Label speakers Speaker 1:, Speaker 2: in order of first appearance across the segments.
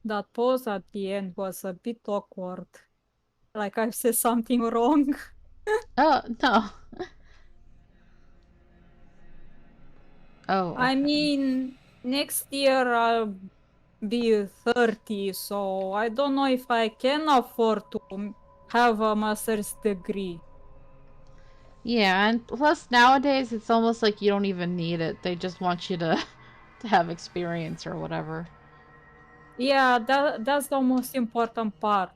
Speaker 1: that pause at the end was a bit awkward. Like I've said something wrong.
Speaker 2: Oh, no. Oh,
Speaker 1: I
Speaker 2: okay.
Speaker 1: mean, next year I'll be 30, so I don't know if I can afford to have a master's degree.
Speaker 2: Yeah, and plus nowadays it's almost like you don't even need it. They just want you to to have experience or whatever.
Speaker 1: Yeah, that's the most important part.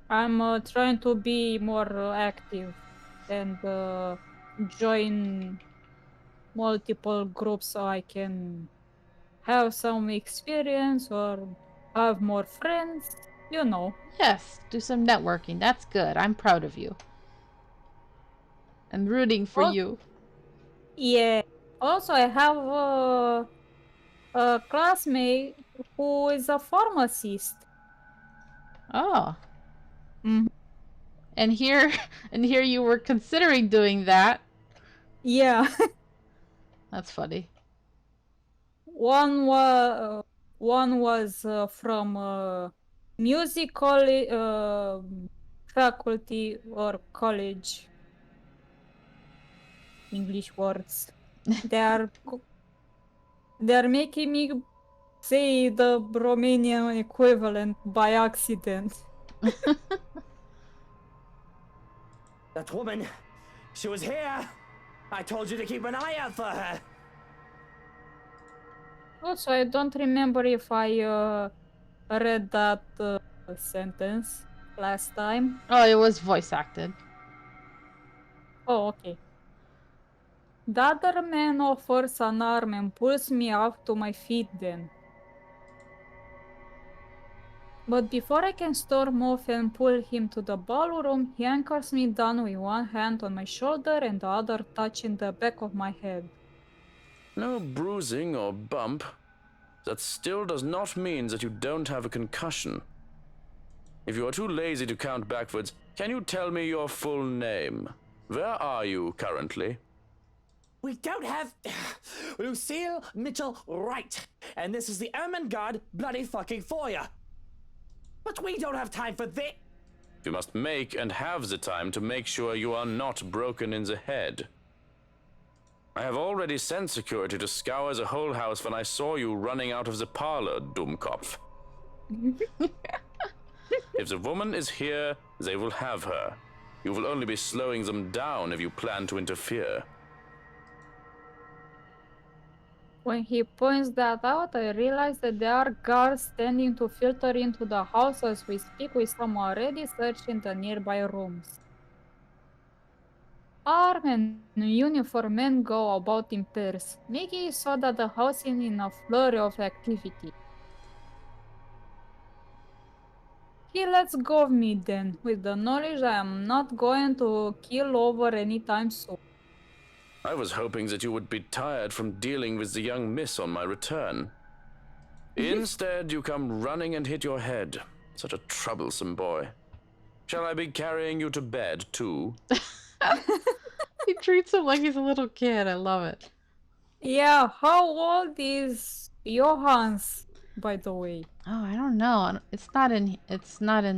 Speaker 1: I'm trying to be more active and join multiple groups so I can have some experience or have more friends, you know.
Speaker 2: Yes, do some networking. That's good. I'm proud of you. And rooting for
Speaker 1: Oh,
Speaker 2: you.
Speaker 1: yeah. Also, I have a classmate who is a pharmacist.
Speaker 2: Oh.
Speaker 1: Mhm.
Speaker 2: And here and here you were considering doing that.
Speaker 1: Yeah.
Speaker 2: That's funny.
Speaker 1: One was from music faculty or college. English words. They are they are making me say the Romanian equivalent by accident.
Speaker 3: That woman, she was here. I told you to keep an eye out for her.
Speaker 1: Also, I don't remember if I read that sentence last time.
Speaker 2: Oh, it was voice acted.
Speaker 1: Oh, okay. The other man offers an arm and pulls me up to my feet then. But before I can storm off and pull him to the ballroom, he anchors me down with one hand on my shoulder and the other touching the back of my head.
Speaker 4: No bruising or bump. That still does not mean that you don't have a concussion. If you are too lazy to count backwards, can you tell me your full name? Where are you currently?
Speaker 3: We don't have Lucille Mitchell Wright, and this is the Ermengarde bloody fucking foyer. But we don't have time for this.
Speaker 4: You must make and have the time to make sure you are not broken in the head. I have already sent security to scour the whole house when I saw you running out of the parlor, Dummkopf. If the woman is here, they will have her. You will only be slowing them down if you plan to interfere.
Speaker 1: When he points that out, I realize that there are guards standing to filter into the house as we speak, with some already searching the nearby rooms. Armed and uniformed men go about in pairs, making it so that the house is in a flurry of activity. He lets go of me then, with the knowledge I am not going to kill over anytime soon.
Speaker 4: I was hoping that you would be tired from dealing with the young miss on my return. Instead, you come running and hit your head. Such a troublesome boy. Shall I be carrying you to bed, too?
Speaker 2: He treats him like he's a little kid. I love it.
Speaker 1: Yeah, how old is Johannes, by the way?
Speaker 2: Oh, I don't know. It's not in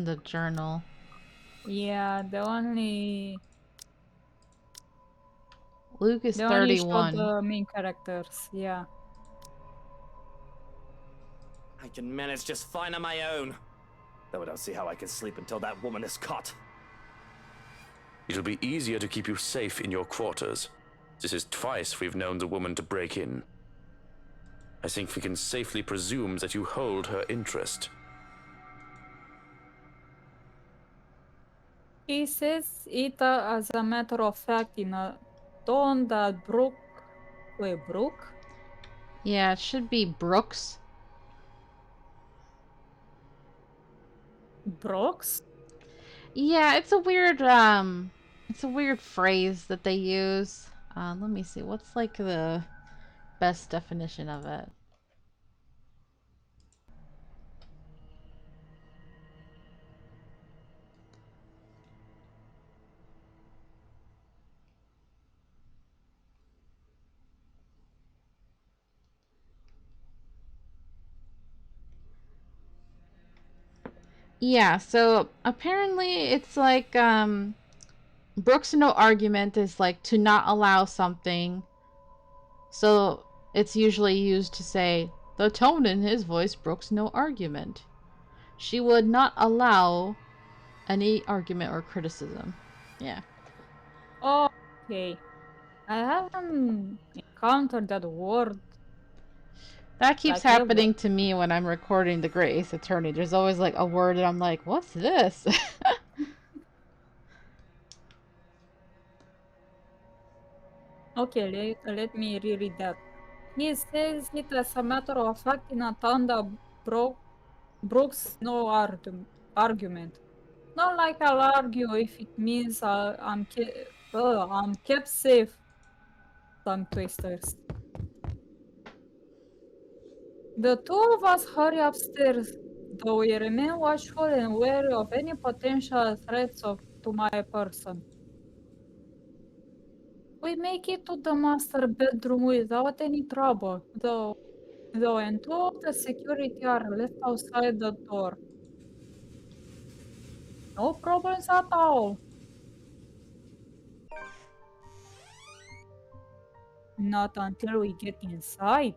Speaker 2: the journal.
Speaker 1: Yeah,
Speaker 2: Luke is
Speaker 1: they only show
Speaker 2: 31.
Speaker 1: the main characters. Yeah.
Speaker 3: I can manage just fine on my own. Though I don't see how I can sleep until that woman is caught.
Speaker 4: It'll be easier to keep you safe in your quarters. This is twice we've known the woman to break in. I think we can safely presume that you hold her interest.
Speaker 1: He says it as a matter of fact in a tone that Brooke?
Speaker 2: Yeah, it should be Brooks.
Speaker 1: Brooks?
Speaker 2: Yeah, it's a weird phrase that they use. Let me see. What's like the best definition of it? Yeah, so apparently it's like Brooks no argument is like to not allow something. So it's usually used to say the tone in his voice brooks no argument. She would not allow any argument or criticism. Yeah.
Speaker 1: Okay. I haven't encountered that word
Speaker 2: That keeps
Speaker 1: like ever.
Speaker 2: happening to me when I'm recording the Great Ace Attorney. There's always like a word and I'm like, what's this?
Speaker 1: Okay, let me reread that. He says it as a matter of fact in a tone that Brooks no argument. Not like I'll argue if it means I'm kept safe. Tongue twisters. The two of us hurry upstairs, though we remain watchful and wary of any potential threats to my person. We make it to the master bedroom without any trouble, and two of the security are left outside the door. No problems at all. Not until we get inside.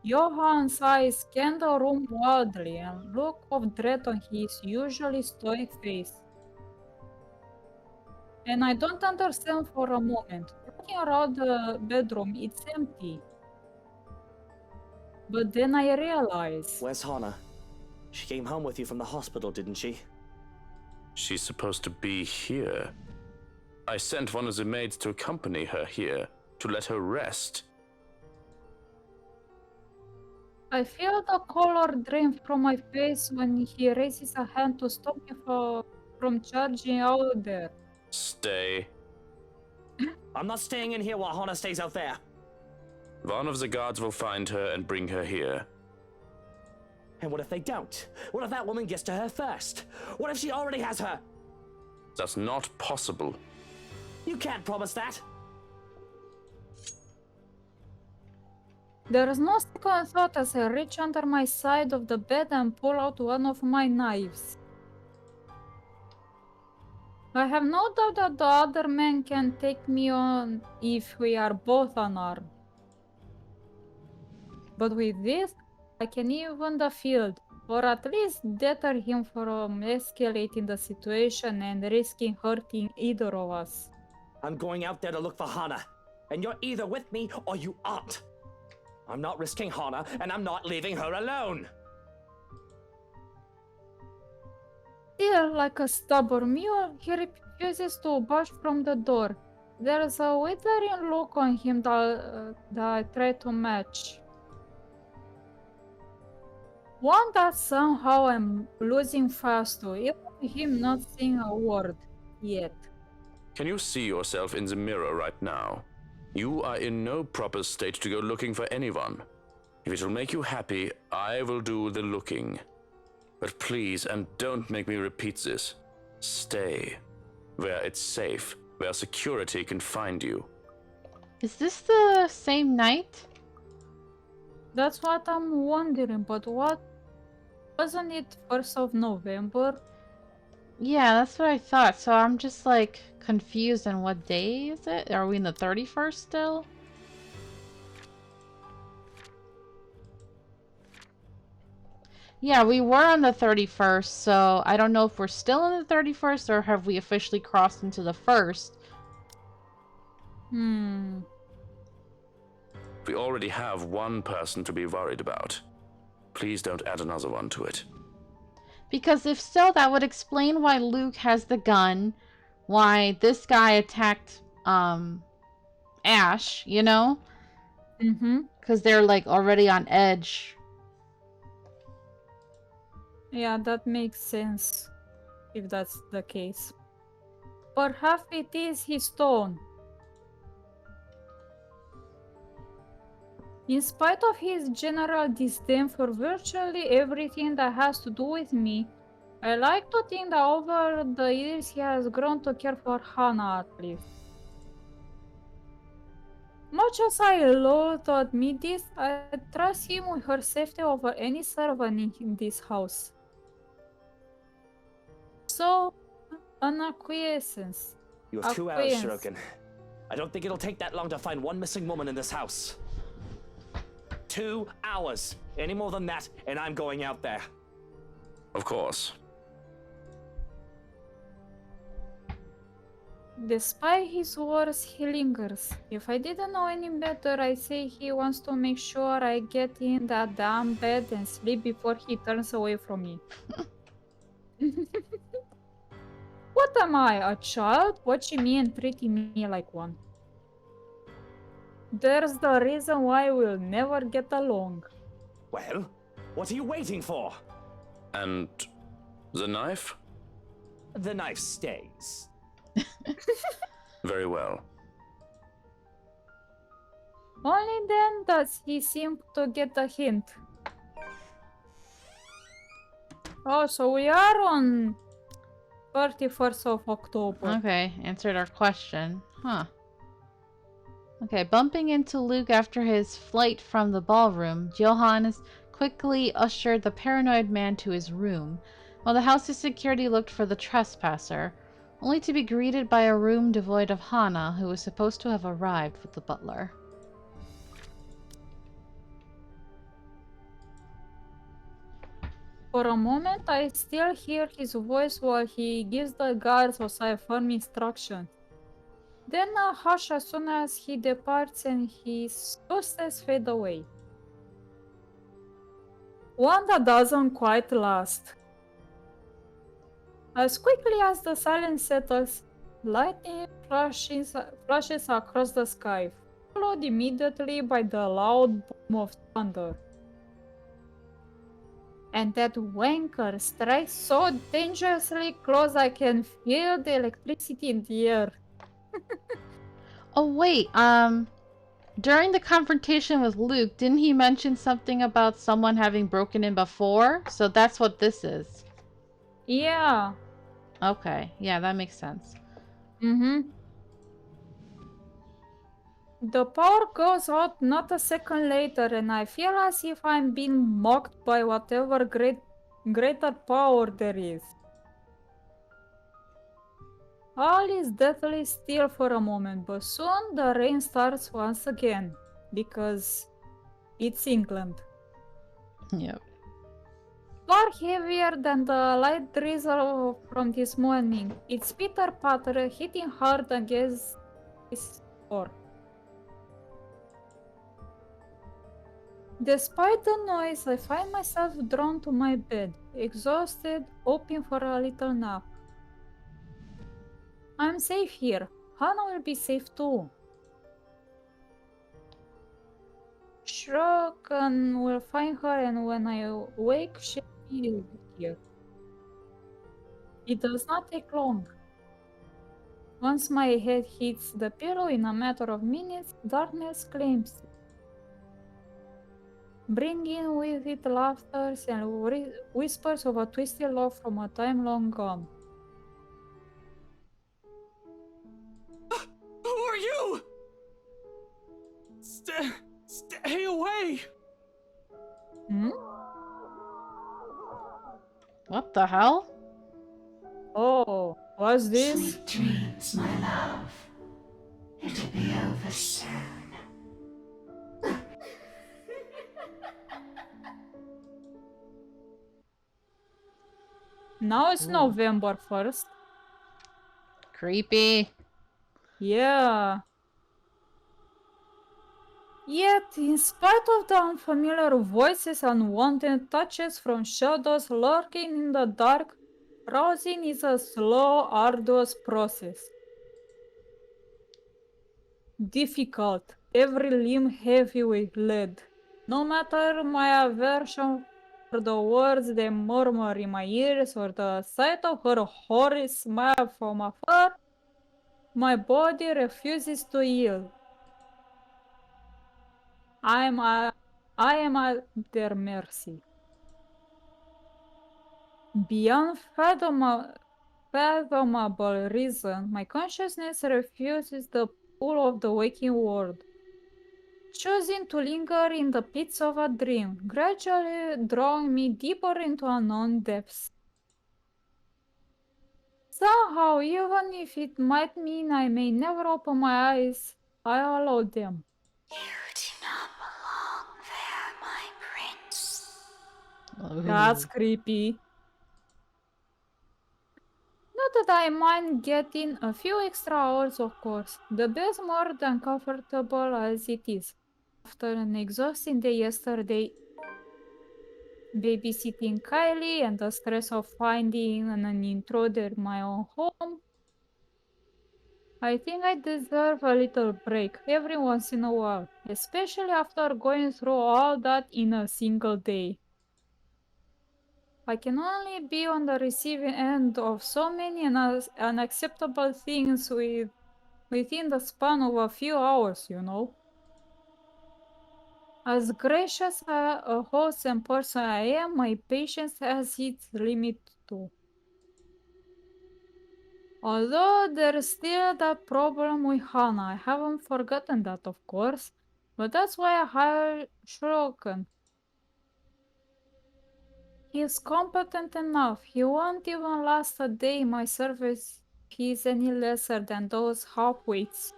Speaker 1: Johan's eyes scan the room wildly, and look of dread on his usually stoic face. And I don't understand for a moment. Looking around the bedroom, it's empty. But then I realize.
Speaker 3: Where's Hana? She came home with you from the hospital, didn't she?
Speaker 4: She's supposed to be here. I sent one of the maids to accompany her here, to let her rest.
Speaker 1: I feel the color drain from my face when he raises a hand to stop me from charging out there.
Speaker 4: Stay.
Speaker 3: I'm not staying in here while Hana stays out there.
Speaker 4: One of the guards will find her and bring her here.
Speaker 3: And what if they don't? What if that woman gets to her first? What if she already has her?
Speaker 4: That's not possible.
Speaker 3: You can't promise that.
Speaker 1: There is no second thought as I reach under my side of the bed and pull out one of my knives. I have no doubt that the other man can take me on if we are both unarmed. But with this, I can even the field, or at least deter him from escalating the situation and risking hurting either of us.
Speaker 3: I'm going out there to look for Hana, and you're either with me or you aren't. I'm not risking Hana, and I'm not leaving her alone.
Speaker 1: Still, like a stubborn mule, he refuses to budge from the door. There's a withering look on him that I try to match. One that somehow I'm losing fast to, even him not saying a word yet.
Speaker 4: Can you see yourself in the mirror right now? You are in no proper state to go looking for anyone. If it will make you happy, I will do the looking. But please, and don't make me repeat this, stay where it's safe, where security can find you.
Speaker 2: Is this the same night?
Speaker 1: That's what I'm wondering, but wasn't it 1st of November?
Speaker 2: Yeah, that's what I thought. So I'm just like confused on what day is it? Are we in the 31st still? Yeah, we were on the 31st, so I don't know if we're still on the 31st or have we officially crossed into the 1st.
Speaker 4: We already have one person to be worried about. Please don't add another one to it.
Speaker 2: Because if so, that would explain why Luke has the gun, why this guy attacked Ash, you know? Because they're like already on edge.
Speaker 1: Yeah, that makes sense, if that's the case. Perhaps it is his tone. In spite of his general disdain for virtually everything that has to do with me, I like to think that over the years he has grown to care for Hana at least. Much as I loathe to admit this, I trust him with her safety over any servant in this house. So, an acquiescence.
Speaker 3: You have 2 hours,
Speaker 1: Acquiesce.
Speaker 3: Shirokin. I don't think it'll take that long to find one missing woman in this house. 2 hours. Any more than that, and I'm going out there.
Speaker 4: Of course.
Speaker 1: Despite his words, he lingers. If I didn't know any better, I'd say he wants to make sure I get in that damn bed and sleep before he turns away from me. What am I, a child? Watching me and treating me like one. There's the reason why we'll never get along.
Speaker 3: Well, what are you waiting for?
Speaker 4: And the knife?
Speaker 3: The knife stays.
Speaker 4: Very well.
Speaker 1: Only then does he seem to get the hint. Oh, so we are on 31st of October.
Speaker 2: Okay, answered our question. Huh. Okay, bumping into Luke after his flight from the ballroom, Johannes quickly ushered the paranoid man to his room, while the house's security looked for the trespasser, only to be greeted by a room devoid of Hana, who was supposed to have arrived with the butler.
Speaker 1: For a moment, I still hear his voice while he gives the guards a firm instruction. Then a hush as soon as he departs and his footsteps fade away. One that doesn't quite last. As quickly as the silence settles, lightning flashes across the sky, followed immediately by the loud boom of thunder. And that wanker strikes so dangerously close I can feel the electricity in the air.
Speaker 2: Oh wait, during the confrontation with Luke, didn't he mention something about someone having broken in before? So that's what this is.
Speaker 1: Yeah.
Speaker 2: Okay, yeah, that makes sense.
Speaker 1: The power goes out not a second later, and I feel as if I'm being mocked by whatever greater power there is. All is deathly still for a moment, but soon the rain starts once again, because it's England.
Speaker 2: Yep.
Speaker 1: Far heavier than the light drizzle from this morning. It's Peter Potter hitting hard against his door. Despite the noise, I find myself drawn to my bed, exhausted, hoping for a little nap. I'm safe here. Hana will be safe too. Shrokan will find her, and when I wake, she'll be here. It does not take long. Once my head hits the pillow, in a matter of minutes, darkness claims it, bringing with it laughter and whispers of a twisted love from a time long gone.
Speaker 3: Who are you? Stay away!
Speaker 1: Hmm?
Speaker 2: What the hell?
Speaker 1: Oh, what's this?
Speaker 5: Sweet dreams, my love. It'll be over soon.
Speaker 1: Now it's November 1st.
Speaker 2: Creepy.
Speaker 1: Yeah. Yet, in spite of the unfamiliar voices and unwanted touches from shadows lurking in the dark, rousing is a slow, arduous process. Difficult, every limb heavy with lead. No matter my aversion for the words they murmur in my ears or the sight of her horrid smile from afar, my body refuses to yield. I am at their mercy. Beyond fathomable reason, my consciousness refuses the pull of the waking world, choosing to linger in the pits of a dream, gradually drawing me deeper into unknown depths. Somehow, even if it might mean I may never open my eyes, I allow them.
Speaker 5: You do not belong there, my prince.
Speaker 1: That's creepy. Not that I mind getting a few extra hours, of course. The bed's more than comfortable as it is. After an exhausting day yesterday, babysitting Kylie and the stress of finding an intruder in my own home, I think I deserve a little break every once in a while, especially after going through all that in a single day. I can only be on the receiving end of so many unacceptable things within the span of a few hours, you know. As gracious a host and person I am, my patience has its limit too. Although there's still that problem with Hannah, I haven't forgotten that, of course, but that's why I hired Shroken. He's competent enough. He won't even last a day in my service if he's any lesser than those half-wits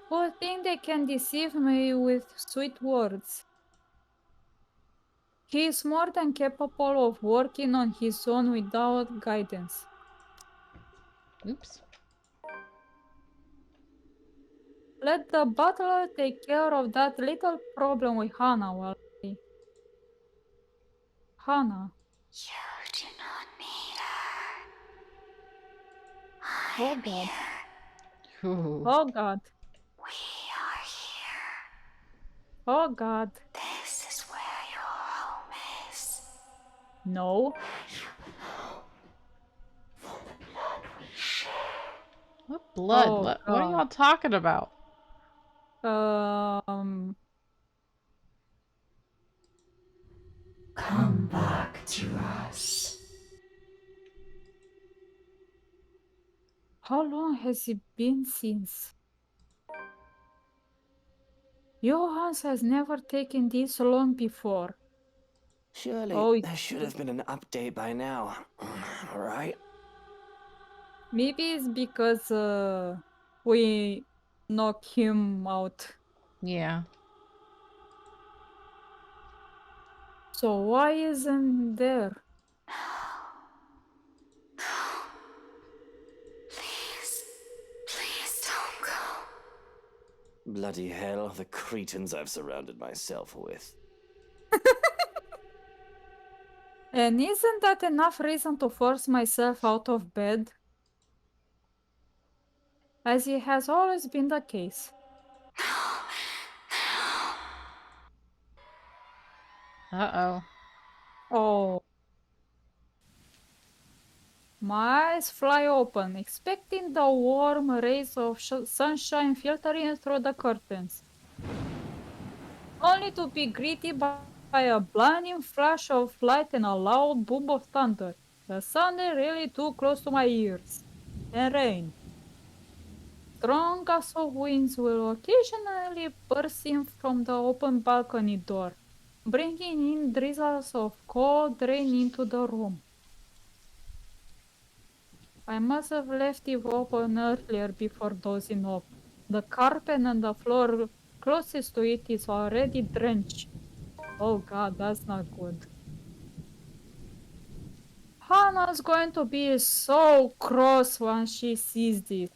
Speaker 1: who think they can deceive me with sweet words. He is more than capable of working on his own without guidance.
Speaker 2: Oops.
Speaker 1: Let the butler take care of that little problem with Hannah while Hannah.
Speaker 5: You do not need her.
Speaker 1: Oh
Speaker 5: I'm
Speaker 1: god.
Speaker 5: here.
Speaker 2: Ooh.
Speaker 1: Oh god.
Speaker 5: We are here.
Speaker 1: Oh god.
Speaker 5: This is where your home is.
Speaker 1: No.
Speaker 2: What blood?
Speaker 1: Oh
Speaker 2: What are
Speaker 1: god.
Speaker 2: y'all talking about?
Speaker 5: Come back to us.
Speaker 1: How long has it been since? Johans has never taken this long before.
Speaker 3: Surely
Speaker 1: Oh,
Speaker 3: there should have been an update by now, right?
Speaker 1: maybe it's because we knock him out.
Speaker 2: Yeah.
Speaker 1: So why isn't there?
Speaker 5: Please, please don't go.
Speaker 3: Bloody hell, the cretins I've surrounded myself with.
Speaker 1: And isn't that enough reason to force myself out of bed? As it has always been the case.
Speaker 2: Uh-oh.
Speaker 1: Oh. My eyes fly open, expecting the warm rays of sunshine filtering through the curtains, only to be greeted by a blinding flash of light and a loud boom of thunder that sounded really too close to my ears. And rain. Strong gusts of winds will occasionally burst in from the open balcony door, bringing in drizzles of cold rain into the room. I must have left it open earlier before dozing off. The carpet and the floor closest to it is already drenched. Oh god, that's not good. Hannah's going to be so cross when she sees this.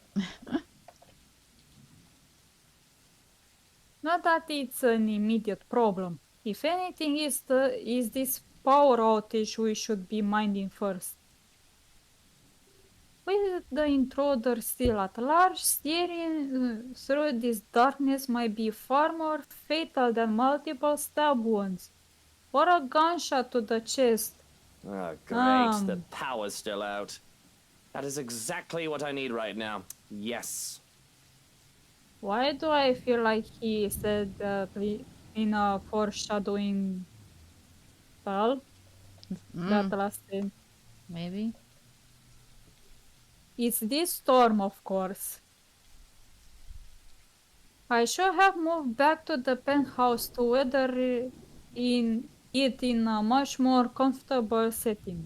Speaker 1: Not that it's an immediate problem. If anything, is this power outage we should be minding first. With the intruder still at large, steering through this darkness might be far more fatal than multiple stab wounds or a gunshot to the chest.
Speaker 3: Oh, great, the
Speaker 1: Um.
Speaker 3: power's still out. That is exactly what I need right now. Yes.
Speaker 1: Why do I feel like he said that in a foreshadowing spell? That last thing.
Speaker 2: Maybe.
Speaker 1: It's this storm, of course. I should have moved back to the penthouse to weather it in a much more comfortable setting.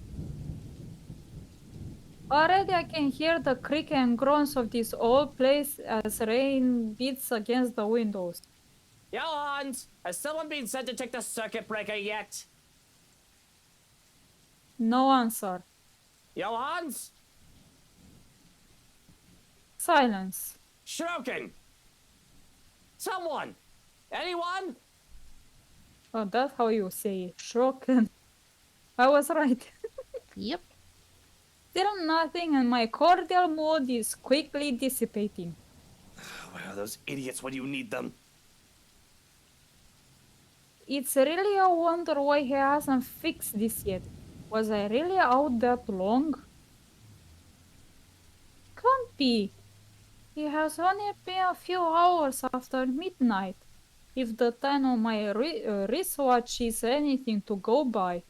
Speaker 1: Already I can hear the creak and groans of this old place as rain beats against the windows.
Speaker 3: Johans, has someone been sent to check the circuit breaker yet?
Speaker 1: No answer.
Speaker 3: Johans?
Speaker 1: Silence.
Speaker 3: Shroken! Someone! Anyone?
Speaker 1: Oh, that's how you say it. Shroken. I was right.
Speaker 2: Yep.
Speaker 1: Still nothing, and my cordial mood is quickly dissipating.
Speaker 3: Where are those idiots when you need them?
Speaker 1: It's really a wonder why he hasn't fixed this yet. Was I really out that long? Can't be. It has only been a few hours after midnight, if the time on my wristwatch is anything to go by.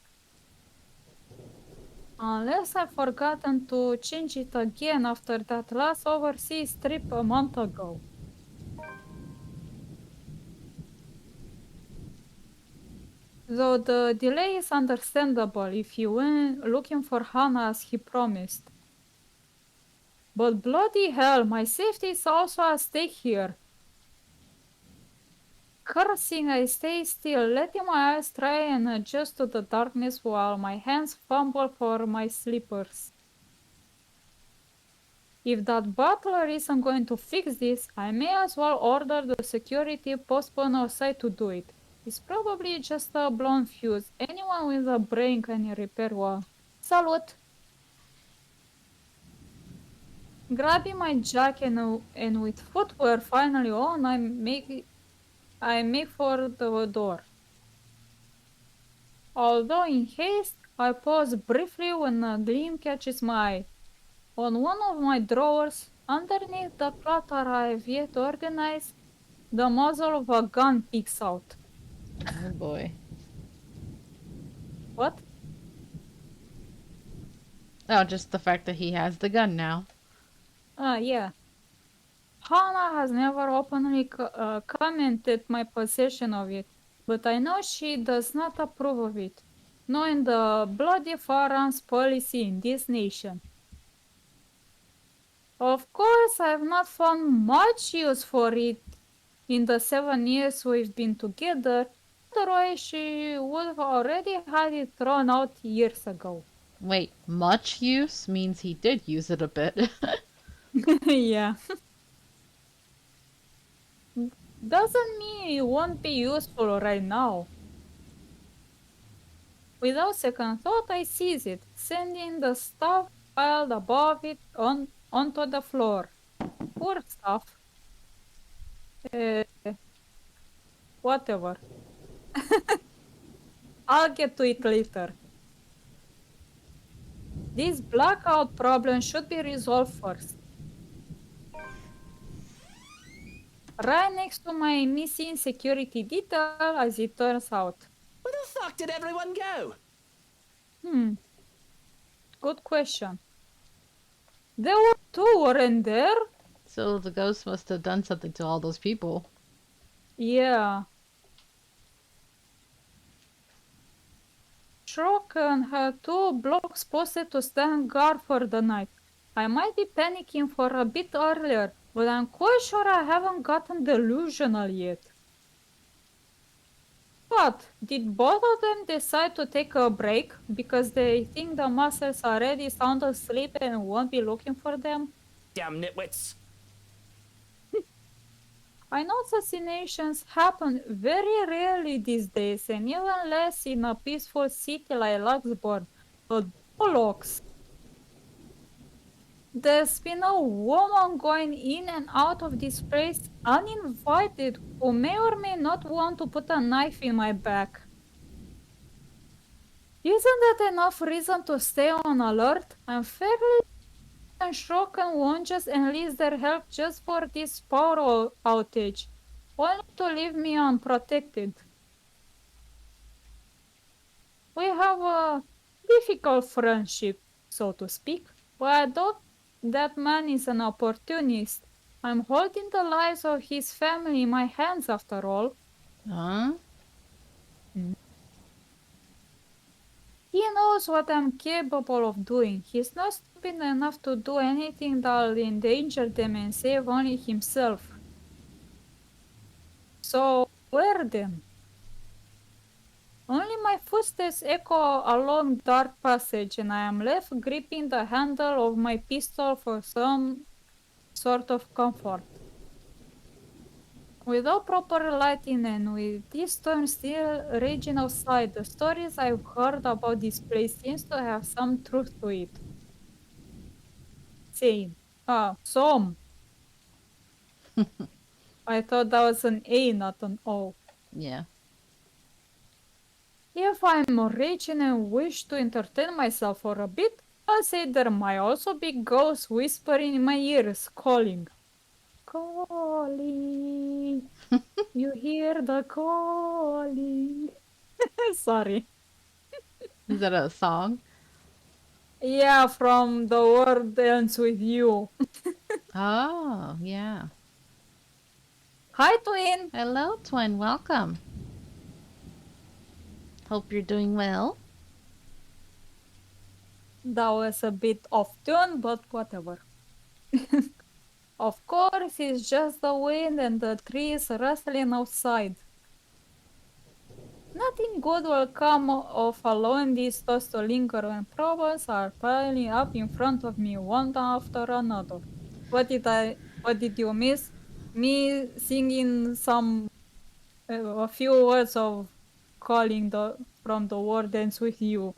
Speaker 1: Unless I've forgotten to change it again after that last overseas trip a month ago. Though the delay is understandable if you went looking for Hannah as he promised. But bloody hell, my safety is also at stake here. Cursing, I stay still, letting my eyes try and adjust to the darkness while my hands fumble for my slippers. If that butler isn't going to fix this, I may as well order the security postman outside to do it. It's probably just a blown fuse. Anyone with a brain can repair one. Salut! Grabbing my jacket and with footwear finally on, I make for the door. Although in haste, I pause briefly when a gleam catches my eye. On one of my drawers, underneath the clutter I have yet organized, the muzzle of a gun peeks out.
Speaker 2: Oh boy.
Speaker 1: What?
Speaker 2: Oh, just the fact that he has the gun now.
Speaker 1: Yeah. Hannah has never openly commented my possession of it, but I know she does not approve of it, knowing the bloody firearms policy in this nation. Of course, I have not found much use for it in the 7 years we've been together, otherwise she would have already had it thrown out years ago.
Speaker 2: Wait, much use means he did use it a bit.
Speaker 1: Yeah. Doesn't mean it won't be useful right now. Without second thought, I seize it, sending the stuff piled above it onto the floor. Poor stuff. Whatever. I'll get to it later. This blackout problem should be resolved first. Right next to my missing security detail, as it turns out.
Speaker 3: Where the fuck did everyone go?
Speaker 1: Good question. There were two, weren't there?
Speaker 2: So the ghost must have done something to all those people.
Speaker 1: Yeah. Shroken had 2 blocks posted to stand guard for the night. I might be panicking for a bit earlier, but I'm quite sure I haven't gotten delusional yet. What? Did both of them decide to take a break because they think the masters are already sound asleep and won't be looking for them?
Speaker 3: Damn nitwits.
Speaker 1: I know assassinations happen very rarely these days, and even less in a peaceful city like Luxembourg. But bollocks! There's been a woman going in and out of this place uninvited who may or may not want to put a knife in my back. Isn't that enough reason to stay on alert? I'm fairly and Shroken won't just enlist their help just for this power outage, only to leave me unprotected. We have a difficult friendship, so to speak, but I doubt that man is an opportunist. I'm holding the lives of his family in my hands after all.
Speaker 2: Huh?
Speaker 1: He knows knows what I'm capable of doing. He's not stupid enough to do anything that'll endanger them and save only himself. So, where then? Only my footsteps echo along dark passage, and I am left gripping the handle of my pistol for some sort of comfort. Without proper lighting and with this storm still raging outside, the stories I've heard about this place seems to have some truth to it. Same. Some. I thought that was an A, not an O.
Speaker 2: Yeah.
Speaker 1: If I'm raging and wish to entertain myself for a bit, I'll say there might also be ghosts whispering in my ears, calling. Calling. You hear the calling. Sorry.
Speaker 2: Is that a song?
Speaker 1: Yeah, from The World Ends With You.
Speaker 2: Oh, yeah.
Speaker 1: Hi, Twin.
Speaker 2: Hello, twin. Welcome. Hope you're doing well.
Speaker 1: That was a bit off tune, but whatever. Of course, it's just the wind and the trees rustling outside. Nothing good will come of allowing these thoughts to linger when problems are piling up in front of me one after another. What did you miss? Me singing a few words of calling from The World Ends With You.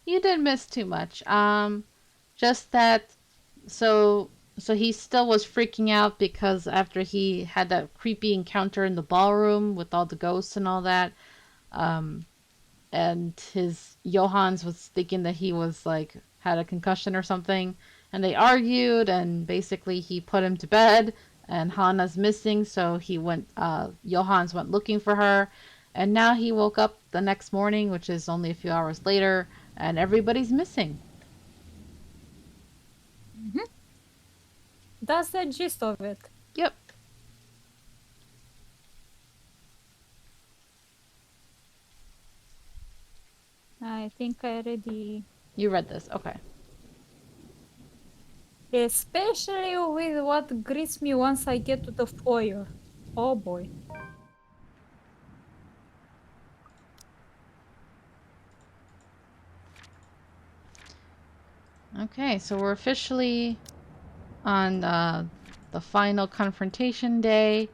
Speaker 2: You didn't miss too much. Just that. So he still was freaking out because after he had that creepy encounter in the ballroom with all the ghosts and all that, and his Johans was thinking that he was like had a concussion or something, and they argued, and basically he put him to bed, and Hana's missing, so Johans went looking for her, and now he woke up the next morning, which is only a few hours later, and everybody's missing.
Speaker 1: That's the gist of it.
Speaker 2: Yep.
Speaker 1: I think I already...
Speaker 2: You read this. Okay.
Speaker 1: Especially with what greets me once I get to the foyer. Oh boy.
Speaker 2: Okay, so we're officially on the final confrontation day.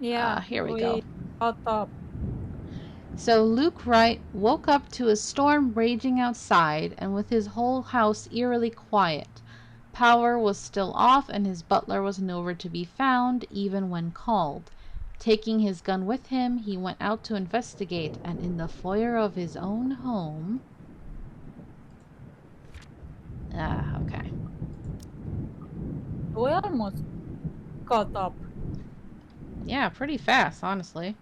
Speaker 1: Yeah,
Speaker 2: Here we go.
Speaker 1: Caught up.
Speaker 2: So Luke Wright woke up to a storm raging outside and with his whole house eerily quiet. Power was still off and his butler was nowhere to be found even when called. Taking his gun with him, he went out to investigate, and in the foyer of his own home... okay.
Speaker 1: We almost caught up.
Speaker 2: Yeah, pretty fast, honestly.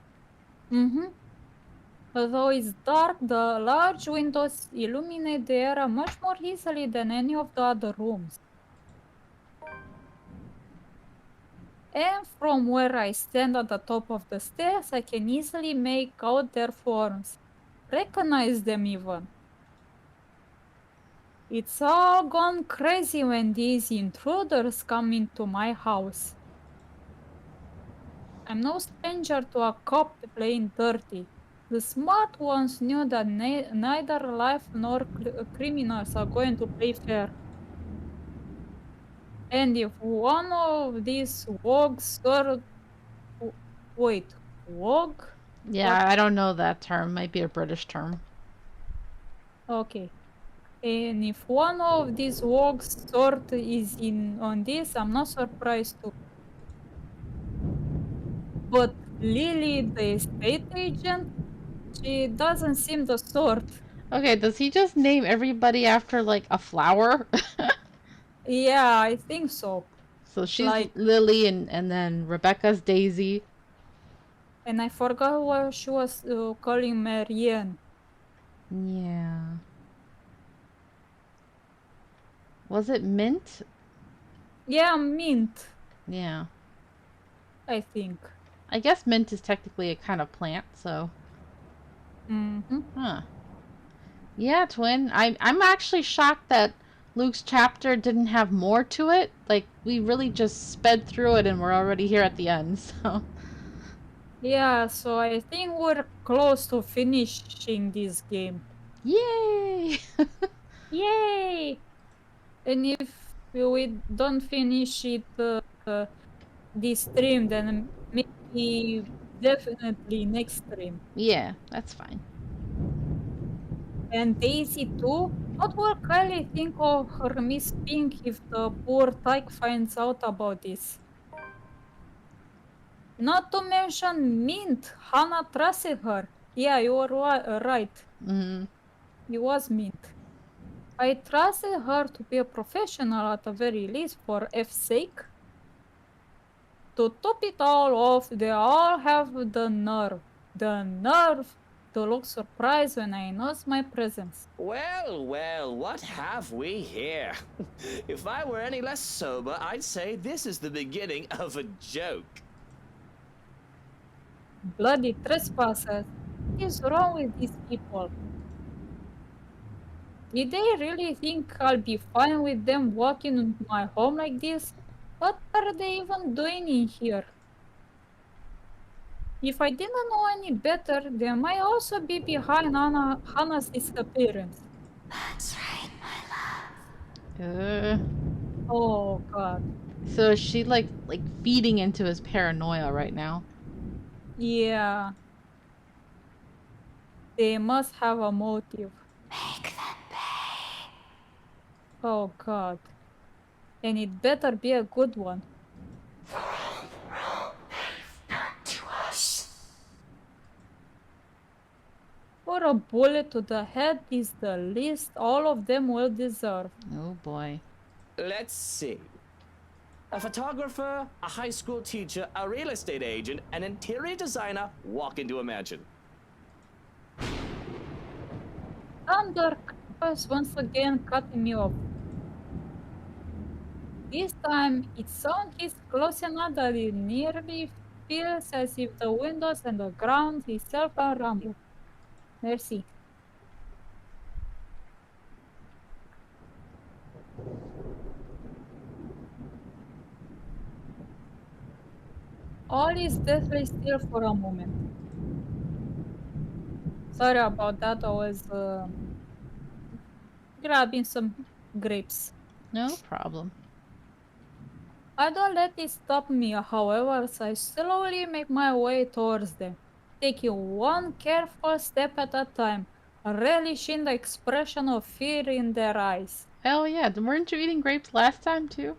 Speaker 1: Although it's dark, the large windows illuminate the area much more easily than any of the other rooms. And from where I stand at the top of the stairs, I can easily make out their forms. Recognize them even. It's all gone crazy when these intruders come into my house. I'm no stranger to a cop playing dirty. The smart ones knew that neither life nor criminals are going to play fair. And if one of these wogs wait, wog?
Speaker 2: Yeah, I don't know that term. Might be a British term.
Speaker 1: Okay. And if one of these wogs sort is in on this, I'm not surprised too. But Lily, the estate agent, she doesn't seem the sort.
Speaker 2: Okay, does he just name everybody after, like, a flower?
Speaker 1: Yeah, I think so.
Speaker 2: So she's
Speaker 1: Like-
Speaker 2: Lily, and then Rebecca's Daisy.
Speaker 1: And I forgot what she was calling Marianne.
Speaker 2: Yeah. Was it Mint?
Speaker 1: Yeah, Mint,
Speaker 2: Yeah.
Speaker 1: I think.
Speaker 2: I guess mint is technically a kind of plant, so...
Speaker 1: Mm-hmm.
Speaker 2: Huh. Yeah, twin. I'm actually shocked that Luke's chapter didn't have more to it. Like, we really just sped through it and we're already here at the end, so.
Speaker 1: Yeah, so I think we're close to finishing this game.
Speaker 2: Yay!
Speaker 1: Yay! And if we don't finish it this stream, then maybe definitely next stream.
Speaker 2: Yeah, that's fine.
Speaker 1: And Daisy too? What will Kylie think of her Miss Pink if the poor Tyke finds out about this? Not to mention Mint. Hannah trusted her. Yeah, you were right.
Speaker 2: Mm-hmm.
Speaker 1: It was Mint. I trusted her to be a professional at the very least for F's sake. To top it all off, they all have the nerve to look surprised when I announce my presence.
Speaker 3: Well, well, what have we here? If I were any less sober, I'd say this is the beginning of a joke.
Speaker 1: Bloody trespassers. What is wrong with these people? Did they really think I'll be fine with them walking into my home like this? What are they even doing in here? If I didn't know any better, they might also be behind Hannah's disappearance.
Speaker 5: That's right, my love.
Speaker 1: Oh god.
Speaker 2: So is she like feeding into his paranoia right now?
Speaker 1: Yeah. They must have a motive.
Speaker 5: Make them pay.
Speaker 1: Oh god. And it better be a good one.
Speaker 5: For all the wrong they've done to us.
Speaker 1: For a bullet to the head is the least all of them will deserve.
Speaker 2: Oh boy.
Speaker 3: Let's see. A photographer, a high school teacher, a real estate agent, an interior designer walk into a mansion.
Speaker 1: Thunder was once again cutting me off. This time, it sound is close enough that it nearly feels as if the windows and the ground itself are rumbling. Merci. All is deathly still for a moment. Sorry about that, I was grabbing some grapes.
Speaker 2: No problem.
Speaker 1: I don't let it stop me, however, so I slowly make my way towards them, taking one careful step at a time, relishing the expression of fear in their eyes.
Speaker 2: Hell yeah, weren't you eating grapes last time too?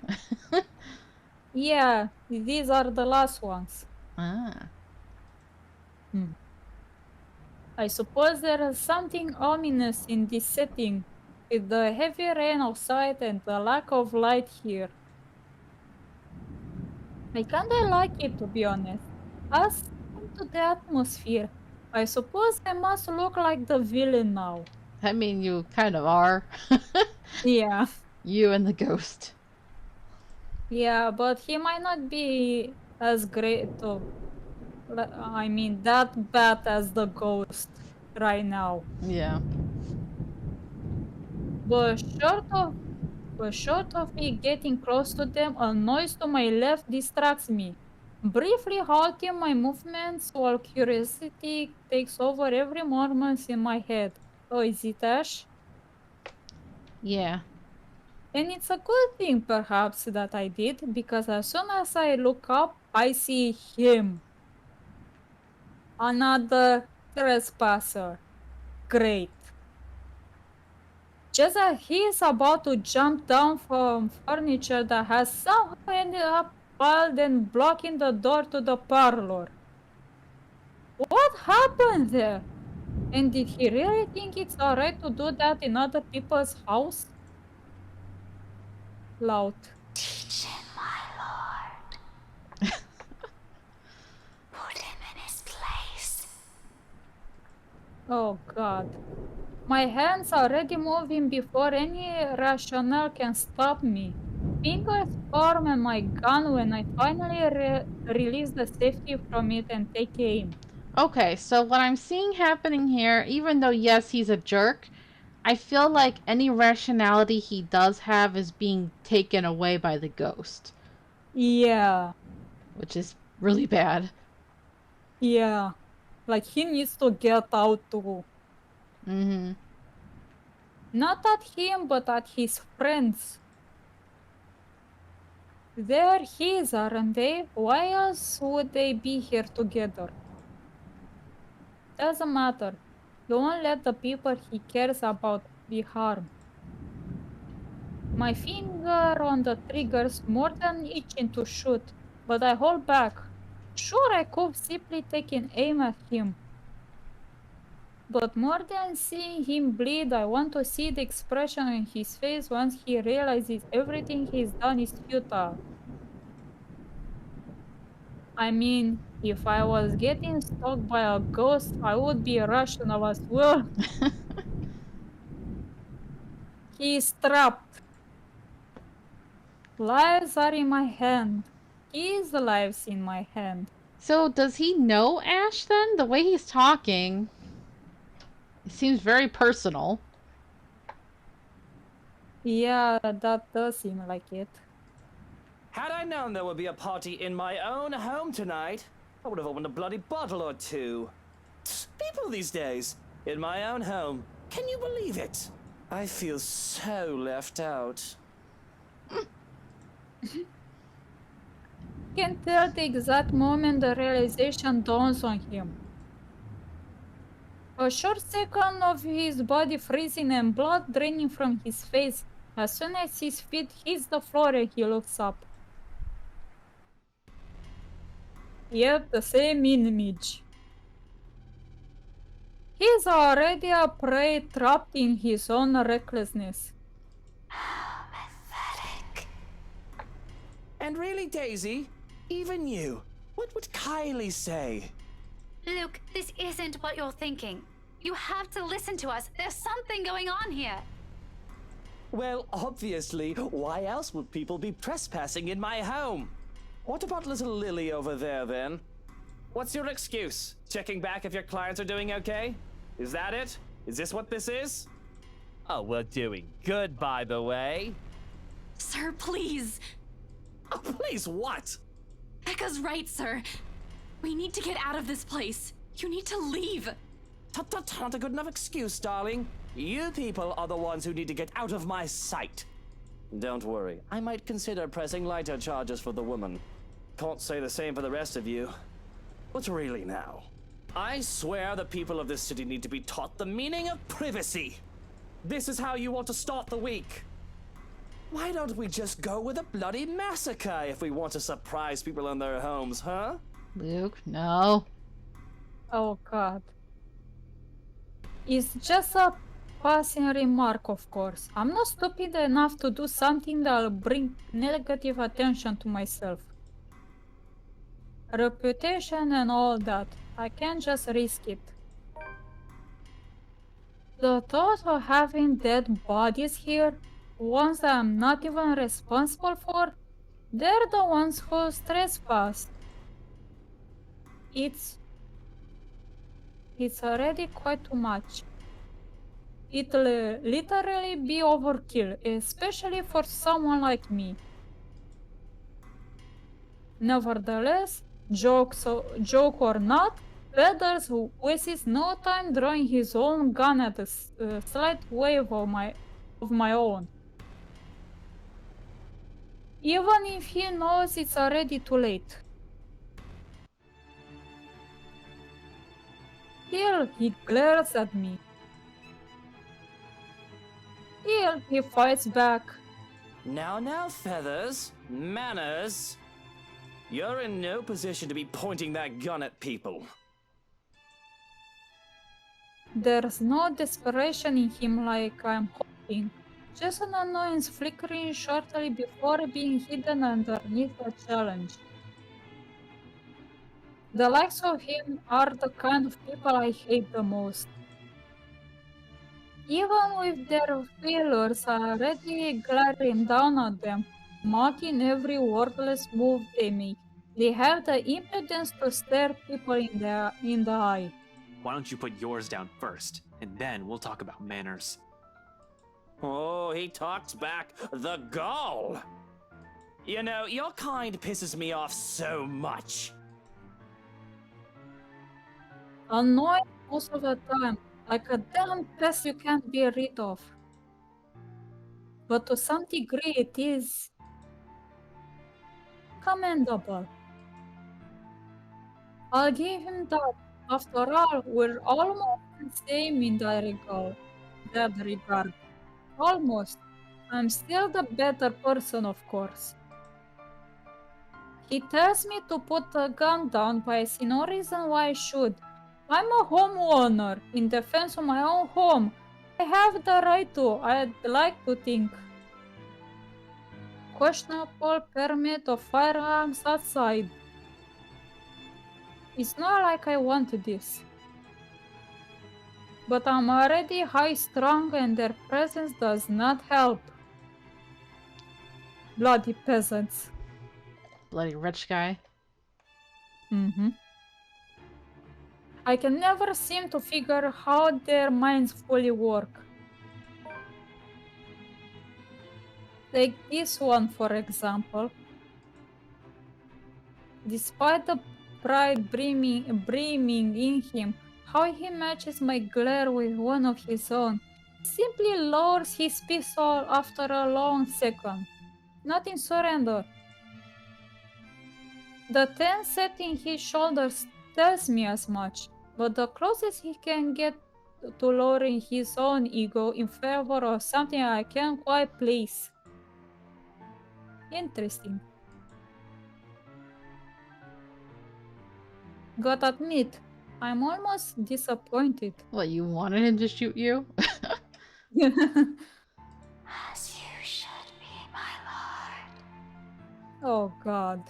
Speaker 1: Yeah, these are the last ones.
Speaker 2: Ah.
Speaker 1: I suppose there is something ominous in this setting, with the heavy rain outside and the lack of light here. I kinda like it, to be honest. Us into the atmosphere. I suppose I must look like the villain now.
Speaker 2: I mean, you kind of are.
Speaker 1: Yeah.
Speaker 2: You and the ghost.
Speaker 1: Yeah, but he might not be as great I mean, that bad as the ghost right now.
Speaker 2: Yeah.
Speaker 1: But short of me getting close to them, a noise to my left distracts me, briefly halting my movements while curiosity takes over every moment in my head. Oh, is it Ash?
Speaker 2: Yeah.
Speaker 1: And it's a good thing, perhaps, that I did, because as soon as I look up, I see him. Another trespasser. Great. Just as he is about to jump down from furniture that has somehow ended up piled and blocking the door to the parlor. What happened there? And did he really think it's alright to do that in other people's house? Loud.
Speaker 5: Teach him, my lord. Put him in his place.
Speaker 1: Oh god. My hands are already moving before any rationale can stop me. Fingers form on my gun when I finally release the safety from it and take aim.
Speaker 2: Okay, so what I'm seeing happening here, even though yes, he's a jerk, I feel like any rationality he does have is being taken away by the ghost,
Speaker 1: Yeah,
Speaker 2: which is really bad.
Speaker 1: yeah. Like he needs to get out too.
Speaker 2: Mm-hmm.
Speaker 1: Not at him, but at his friends. They're his, aren't they? Why else would they be here together? Doesn't matter. He won't let the people he cares about be harmed. My finger on the trigger's more than itching to shoot, but I hold back. Sure, I could simply taken aim at him. But more than seeing him bleed, I want to see the expression on his face once he realizes everything he's done is futile. I mean, if I was getting stalked by a ghost, I would be irrational as well. He's trapped. Lives are in my hand. His lives in my hand.
Speaker 2: So does he know Ash then? The way he's talking, it seems very personal.
Speaker 1: Yeah, that does seem like it.
Speaker 3: Had I known there would be a party in my own home tonight, I would have opened a bloody bottle or two. People these days, in my own home. Can you believe it? I feel so left out.
Speaker 1: Can tell the exact moment the realization dawns on him. A short second of his body freezing and blood draining from his face. As soon as his feet hit the floor and he looks up. Yep, the same image. He's already a prey trapped in his own recklessness.
Speaker 5: Pathetic.
Speaker 3: And really, Daisy, even you, what would Kylie say?
Speaker 6: Luke, this isn't what you're thinking. You have to listen to us. There's something going on here.
Speaker 3: Well, obviously, why else would people be trespassing in my home? What about little Lily over there, then? What's your excuse? Checking back if your clients are doing okay? Is that it? Is this what this is? Oh, we're doing good, by the way.
Speaker 6: Sir, please.
Speaker 3: Oh, please, what?
Speaker 6: Becca's right, sir. We need to get out of this place. You need to leave.
Speaker 3: Tut, not a good enough excuse, darling. You people are the ones who need to get out of my sight. Don't worry, I might consider pressing lighter charges for the woman. Can't say the same for the rest of you. But really now, I swear the people of this city need to be taught the meaning of privacy. This is how you want to start the week. Why don't we just go with a bloody massacre if we want to surprise people in their homes, huh?
Speaker 2: Luke, no.
Speaker 1: Oh god. It's just a passing remark, of course. I'm not stupid enough to do something that'll bring negative attention to myself. Reputation and all that. I can't just risk it. The thought of having dead bodies here, ones that I'm not even responsible for, they're the ones who trespassed. It's already quite too much. It'll literally be overkill, especially for someone like me. Nevertheless, joke or not, Feathers wastes no time drawing his own gun at a slight wave of my own. Even if he knows it's already too late. Still, he glares at me. Still, he fights back.
Speaker 3: Now, Feathers. Manners. You're in no position to be pointing that gun at people.
Speaker 1: There's no desperation in him like I'm hoping. Just an annoyance flickering shortly before being hidden underneath a challenge. The likes of him are the kind of people I hate the most. Even with their failures already glaring down at them, mocking every wordless move they make. They have the impudence to stare people in the eye.
Speaker 7: Why don't you put yours down first, and then we'll talk about manners.
Speaker 3: Oh, he talks back. The gall! You know, your kind pisses me off so much.
Speaker 1: Annoying most of the time, like a damn pest you can't be rid of. But to some degree, it is commendable. I'll give him that. After all, we're almost the same in that regard. Almost. I'm still the better person, of course. He tells me to put the gun down, but I see no reason why I should. I'm a homeowner in defense of my own home. I have the right to, I'd like to think. Questionable permit of firearms outside. It's not like I wanted this. But I'm already high-strung and their presence does not help. Bloody peasants.
Speaker 2: Bloody rich guy.
Speaker 1: I can never seem to figure how their minds fully work. Take this one, for example. Despite the pride brimming in him, how he matches my glare with one of his own. Simply lowers his pistol after a long second. Not in surrender. The tense set in his shoulders tells me as much, but the closest he can get to lowering his own ego in favor of something I can't quite place. Interesting. Gotta admit, I'm almost disappointed.
Speaker 2: What, you wanted him to shoot you?
Speaker 5: As you should be, my lord.
Speaker 1: Oh god.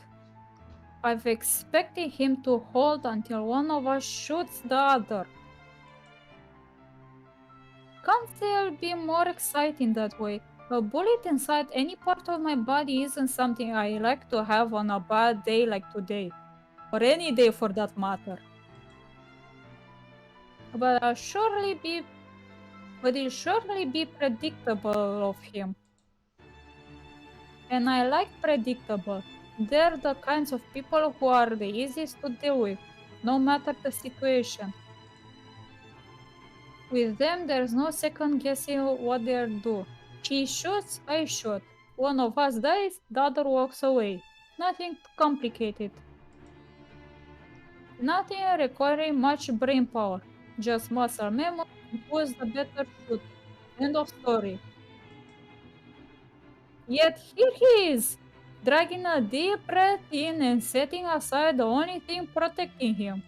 Speaker 1: I've expected him to hold until one of us shoots the other. Can't say I'll be more exciting that way. A bullet inside any part of my body isn't something I like to have on a bad day like today. Or any day for that matter. But it'll surely be predictable of him. And I like predictable. They're the kinds of people who are the easiest to deal with, no matter the situation. With them, there's no second guessing what they'll do. He shoots, I shoot. One of us dies, the other walks away. Nothing complicated. Nothing requiring much brain power. Just muscle memory and who's the better shooter. End of story. Yet here he is, dragging a deep breath in and setting aside the only thing protecting him.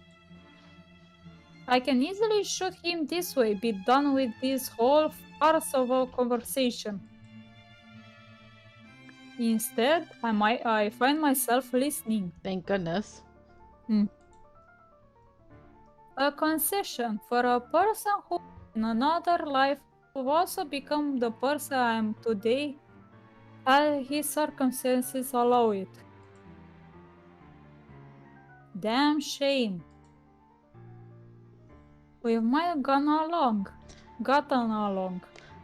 Speaker 1: I can easily shoot him this way, be done with this whole farce of a conversation. Instead, I find myself listening.
Speaker 2: Thank goodness.
Speaker 1: A concession for a person who in another life will also become the person I am today, as his circumstances allow it. Damn shame. We might have gotten along.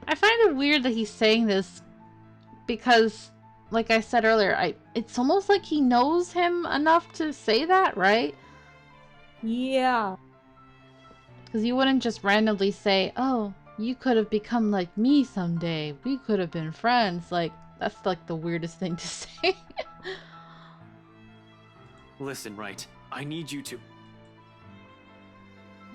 Speaker 2: I find it weird that he's saying this because, like I said earlier, it's almost like he knows him enough to say that, right?
Speaker 1: Yeah.
Speaker 2: Because you wouldn't just randomly say, oh, you could have become like me someday. We could have been friends. Like, that's like the weirdest thing to say.
Speaker 7: Listen, right, I need you to...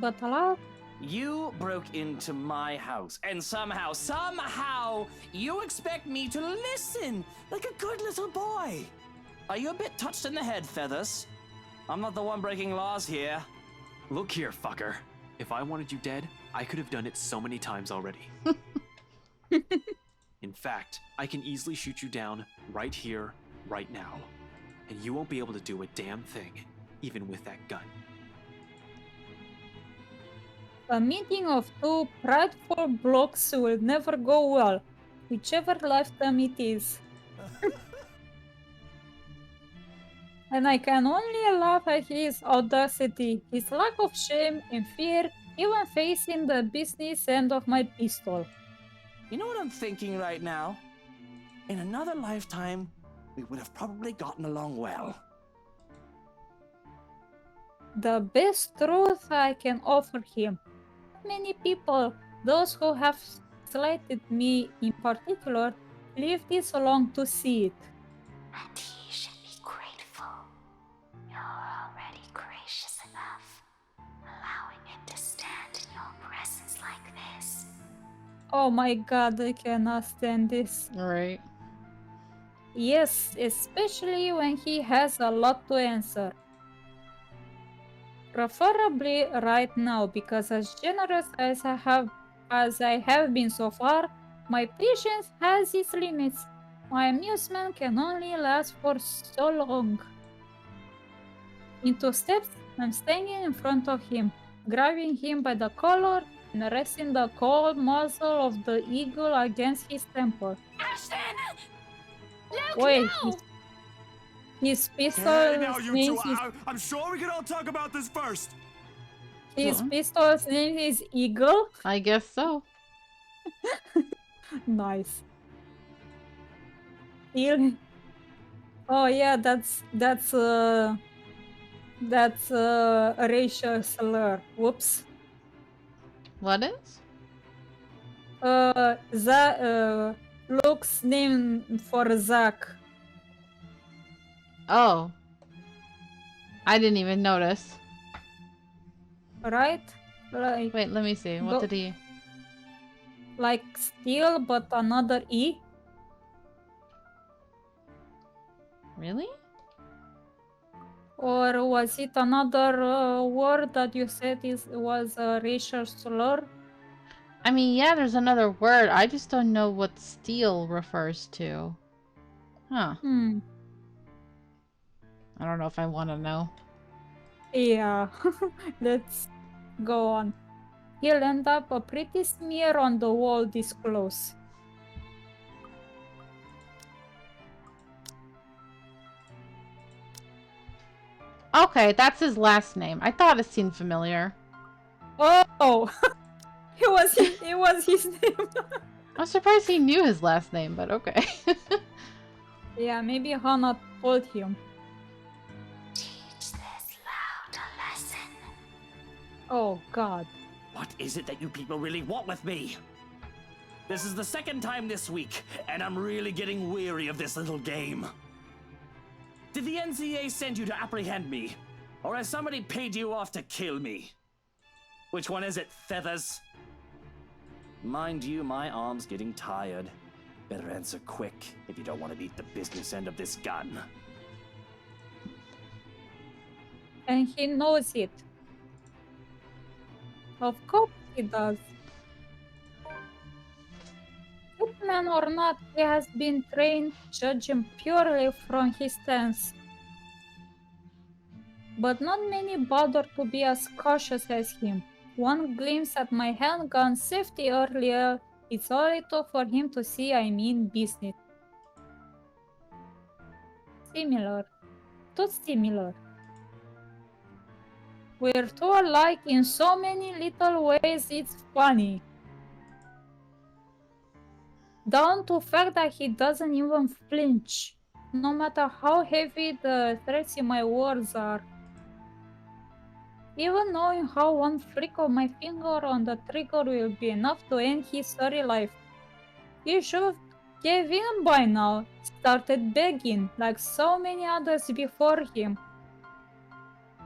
Speaker 1: But alas,
Speaker 3: You broke into my house, and somehow, you expect me to listen like a good little boy. Are you a bit touched in the head, Feathers? I'm not the one breaking laws here.
Speaker 7: Look here, fucker. If I wanted you dead, I could have done it so many times already. In fact, I can easily shoot you down right here, right now. And you won't be able to do a damn thing, even with that gun.
Speaker 1: a meeting of two prideful blokes will never go well, whichever lifetime it is. And I can only laugh at his audacity, his lack of shame and fear, even facing the business end of my pistol.
Speaker 3: You know what I'm thinking right now? In another lifetime, we would have probably gotten along well.
Speaker 1: The best truth I can offer him. Many people, those who have slighted me in particular, live this long to see it.
Speaker 5: And he should be grateful. You're already gracious enough, allowing him to stand in your presence like this.
Speaker 1: Oh my god, I cannot stand this.
Speaker 2: Right.
Speaker 1: Yes, especially when he has a lot to answer. Preferably right now, because as generous as I have been so far, my patience has its limits. My amusement can only last for so long. In 2 steps, I'm standing in front of him, grabbing him by the collar and resting the cold muzzle of the eagle against his temple.
Speaker 6: Ashton! Luke,
Speaker 1: Wait,
Speaker 6: no!
Speaker 1: his pistol
Speaker 8: Hey, now you two,
Speaker 1: name is
Speaker 8: I'm sure we can all talk about this first.
Speaker 1: his
Speaker 2: Uh-uh.
Speaker 1: pistol's name is Eagle.
Speaker 2: I guess so.
Speaker 1: Nice. Oh yeah, that's a racial slur. Whoops.
Speaker 2: What is?
Speaker 1: Luke's name for Zach.
Speaker 2: Oh. I didn't even notice.
Speaker 1: Right? Like
Speaker 2: Wait, let me see. What
Speaker 1: Go-
Speaker 2: did he...
Speaker 1: like steel, but another E.
Speaker 2: Really?
Speaker 1: Or was it another word that you said was a racial slur?
Speaker 2: I mean, yeah, there's another word. I just don't know what steel refers to. Huh.
Speaker 1: Hmm.
Speaker 2: I don't know if I want to know.
Speaker 1: Yeah. Let's go on. He'll end up a pretty smear on the wall this close.
Speaker 2: Okay, that's his last name. I thought it seemed familiar.
Speaker 1: Oh! it was his name.
Speaker 2: I'm surprised he knew his last name, but okay.
Speaker 1: Yeah, maybe Hannah told him.
Speaker 5: Teach this loud a lesson.
Speaker 1: Oh god.
Speaker 3: What is it that you people really want with me? This is the second time this week, and I'm really getting weary of this little game. Did the NCA send you to apprehend me? Or has somebody paid you off to kill me? Which one is it, Feathers? Mind you, my arm's getting tired. Better answer quick if you don't want to beat the business end of this gun.
Speaker 1: And he knows it. Of course he does. Hitman or not, he has been trained judging purely from his stance. But not many bother to be as cautious as him. One glimpse at my handgun safety earlier, it's all it took for him to see I mean business. Similar. Too similar. We're too alike in so many little ways, it's funny. Down to the fact that he doesn't even flinch, no matter how heavy the threats in my words are. Even knowing how one flick of my finger on the trigger will be enough to end his sorry life. He should have gave in by now, started begging like so many others before him.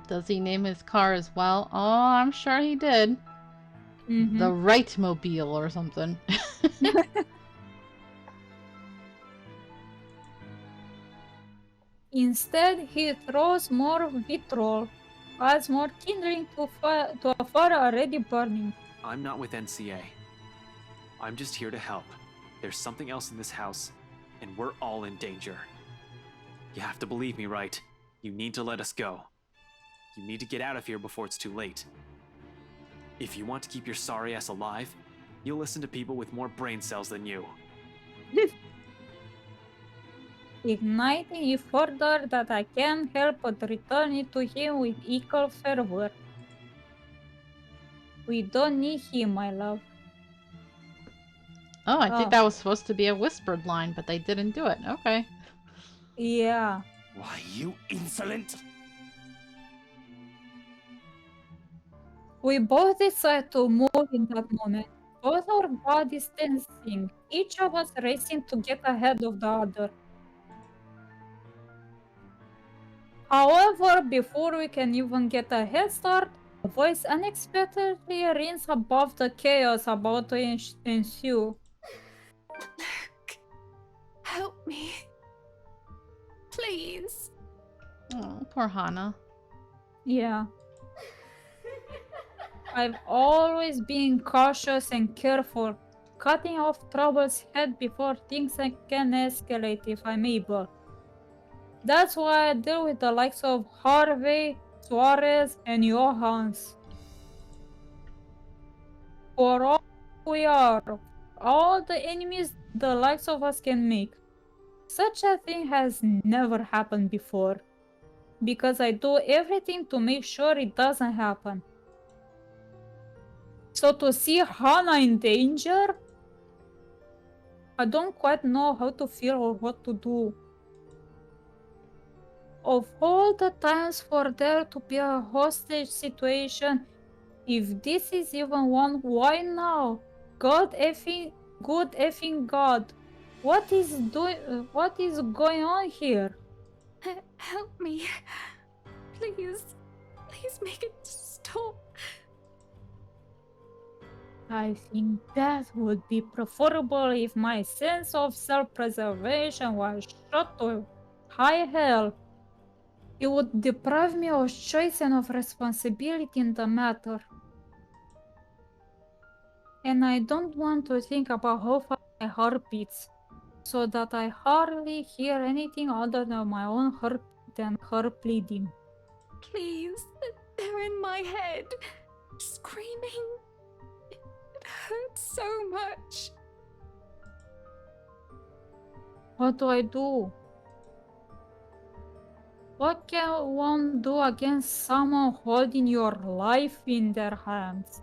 Speaker 2: Does he name his car as well? Oh, I'm sure he did.
Speaker 1: Mhm.
Speaker 2: The Rightmobile or something.
Speaker 1: Instead, he throws more vitriol, adds more kindling to a fire already burning.
Speaker 7: I'm not with NCA. I'm just here to help. There's something else in this house, and we're all in danger. You have to believe me, right? You need to let us go. You need to get out of here before it's too late. If you want to keep your sorry ass alive, you'll listen to people with more brain cells than you.
Speaker 1: igniting it further that I can't help but return it to him with equal fervor. We don't need him, my love.
Speaker 2: Oh, I think
Speaker 1: Oh.
Speaker 2: that was supposed to be a whispered line, but they didn't do it. Okay.
Speaker 1: Yeah.
Speaker 8: Why, you insolent!
Speaker 1: We both decide to move in that moment. Both our bodies tensing, each of us racing to get ahead of the other. However, before we can even get a head start, a voice unexpectedly rings above the chaos about to ensue.
Speaker 6: Help me. Please.
Speaker 2: Oh, poor Hana.
Speaker 1: Yeah. I've always been cautious and careful, cutting off trouble's head before things can escalate if I'm able. That's why I deal with the likes of Harvey, Suarez, and Johans. For all we are, all the enemies the likes of us can make. Such a thing has never happened before, because I do everything to make sure it doesn't happen. So to see Hana in danger, I don't quite know how to feel or what to do. Of all the times for there to be a hostage situation, if this is even one, why now? Good effing God. What is going on here?
Speaker 6: Help me. Please. Please make it stop.
Speaker 1: I think that would be preferable if my sense of self-preservation was shot to high hell. It would deprive me of choice and of responsibility in the matter. And I don't want to think about how fast my heart beats, so that I hardly hear anything other than my own heartbeat and her bleeding.
Speaker 6: Please. They're in my head. Screaming. It hurts so much.
Speaker 1: What do I do? What can one do against someone holding your life in their hands?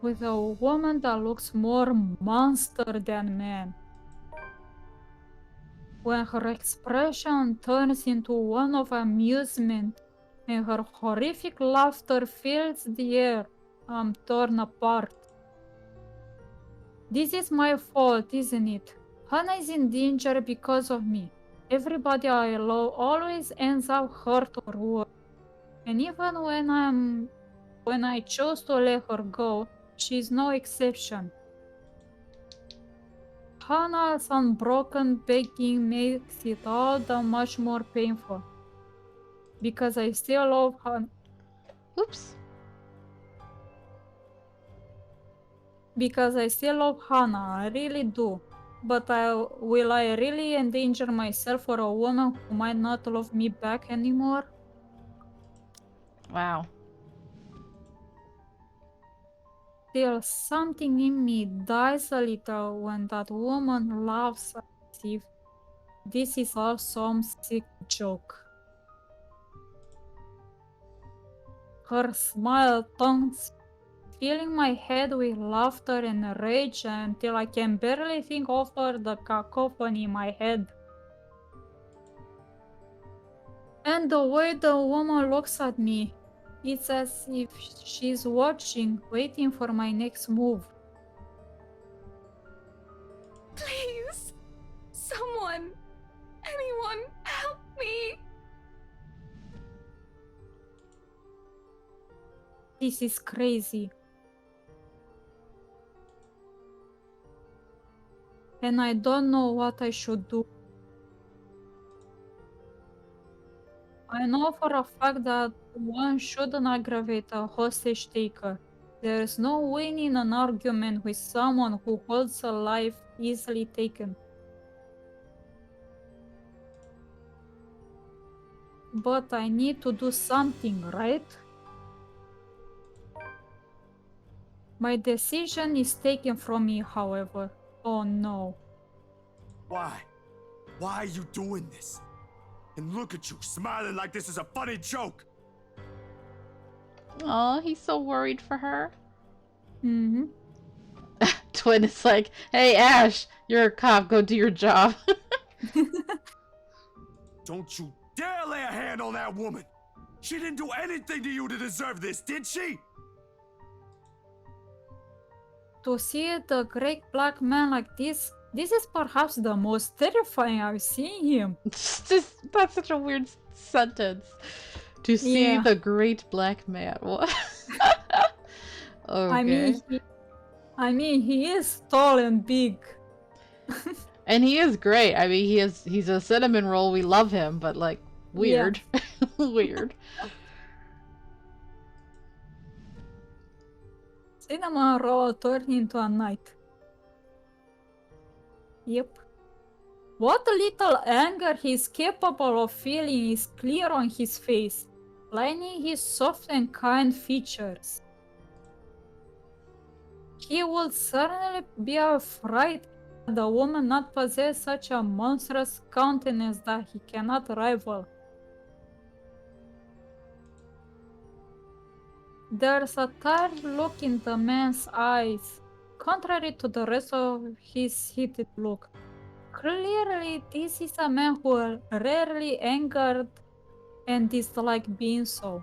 Speaker 1: With a woman that looks more monster than man. When her expression turns into one of amusement and her horrific laughter fills the air, I'm torn apart. This is my fault, isn't it? Hana is in danger because of me. Everybody I love always ends up hurt or worse. And even when I chose to let her go, she's no exception. Hana's unbroken begging makes it all the much more painful. Because I still love Hana.
Speaker 2: Oops.
Speaker 1: Because I still love Hana, I really do. But will I really endanger myself for a woman who might not love me back anymore?
Speaker 2: Wow.
Speaker 1: Still, something in me dies a little when that woman laughs as if this is all some sick joke. Her smile taunts, filling my head with laughter and rage until I can barely think over the cacophony in my head. And the way the woman looks at me, it's as if she's watching, waiting for my next move.
Speaker 6: Please. Someone. Anyone. Help me.
Speaker 1: This is crazy. And I don't know what I should do. I know for a fact that one shouldn't aggravate a hostage taker. There is no winning an argument with someone who holds a life easily taken. But I need to do something, right? My decision is taken from me, however. Oh no.
Speaker 8: Why? Why are you doing this? And look at you, smiling like this is a funny joke.
Speaker 2: Oh, he's so worried for her.
Speaker 1: Mm-hmm.
Speaker 2: Twin is like, hey, Ash, you're a cop. Go do your job.
Speaker 8: Don't you dare lay a hand on that woman. She didn't do anything to you to deserve this, did she?
Speaker 1: To see the great black man like this is perhaps the most terrifying I've seen him.
Speaker 2: That's such a weird sentence. To see
Speaker 1: Yeah.
Speaker 2: the great black man. What? Okay.
Speaker 1: I mean, he is tall and big.
Speaker 2: And he is great. I mean, he's a cinnamon roll. We love him, but like weird. Weird.
Speaker 1: Cinnamon roll turned into a knight. Yep. What little anger he's capable of feeling is clear on his face, lining his soft and kind features. He would certainly be afraid that the woman not possess such a monstrous countenance that he cannot rival. There's a tired look in the man's eyes, contrary to the rest of his heated look. Clearly, this is a man who rarely angered and disliked being so.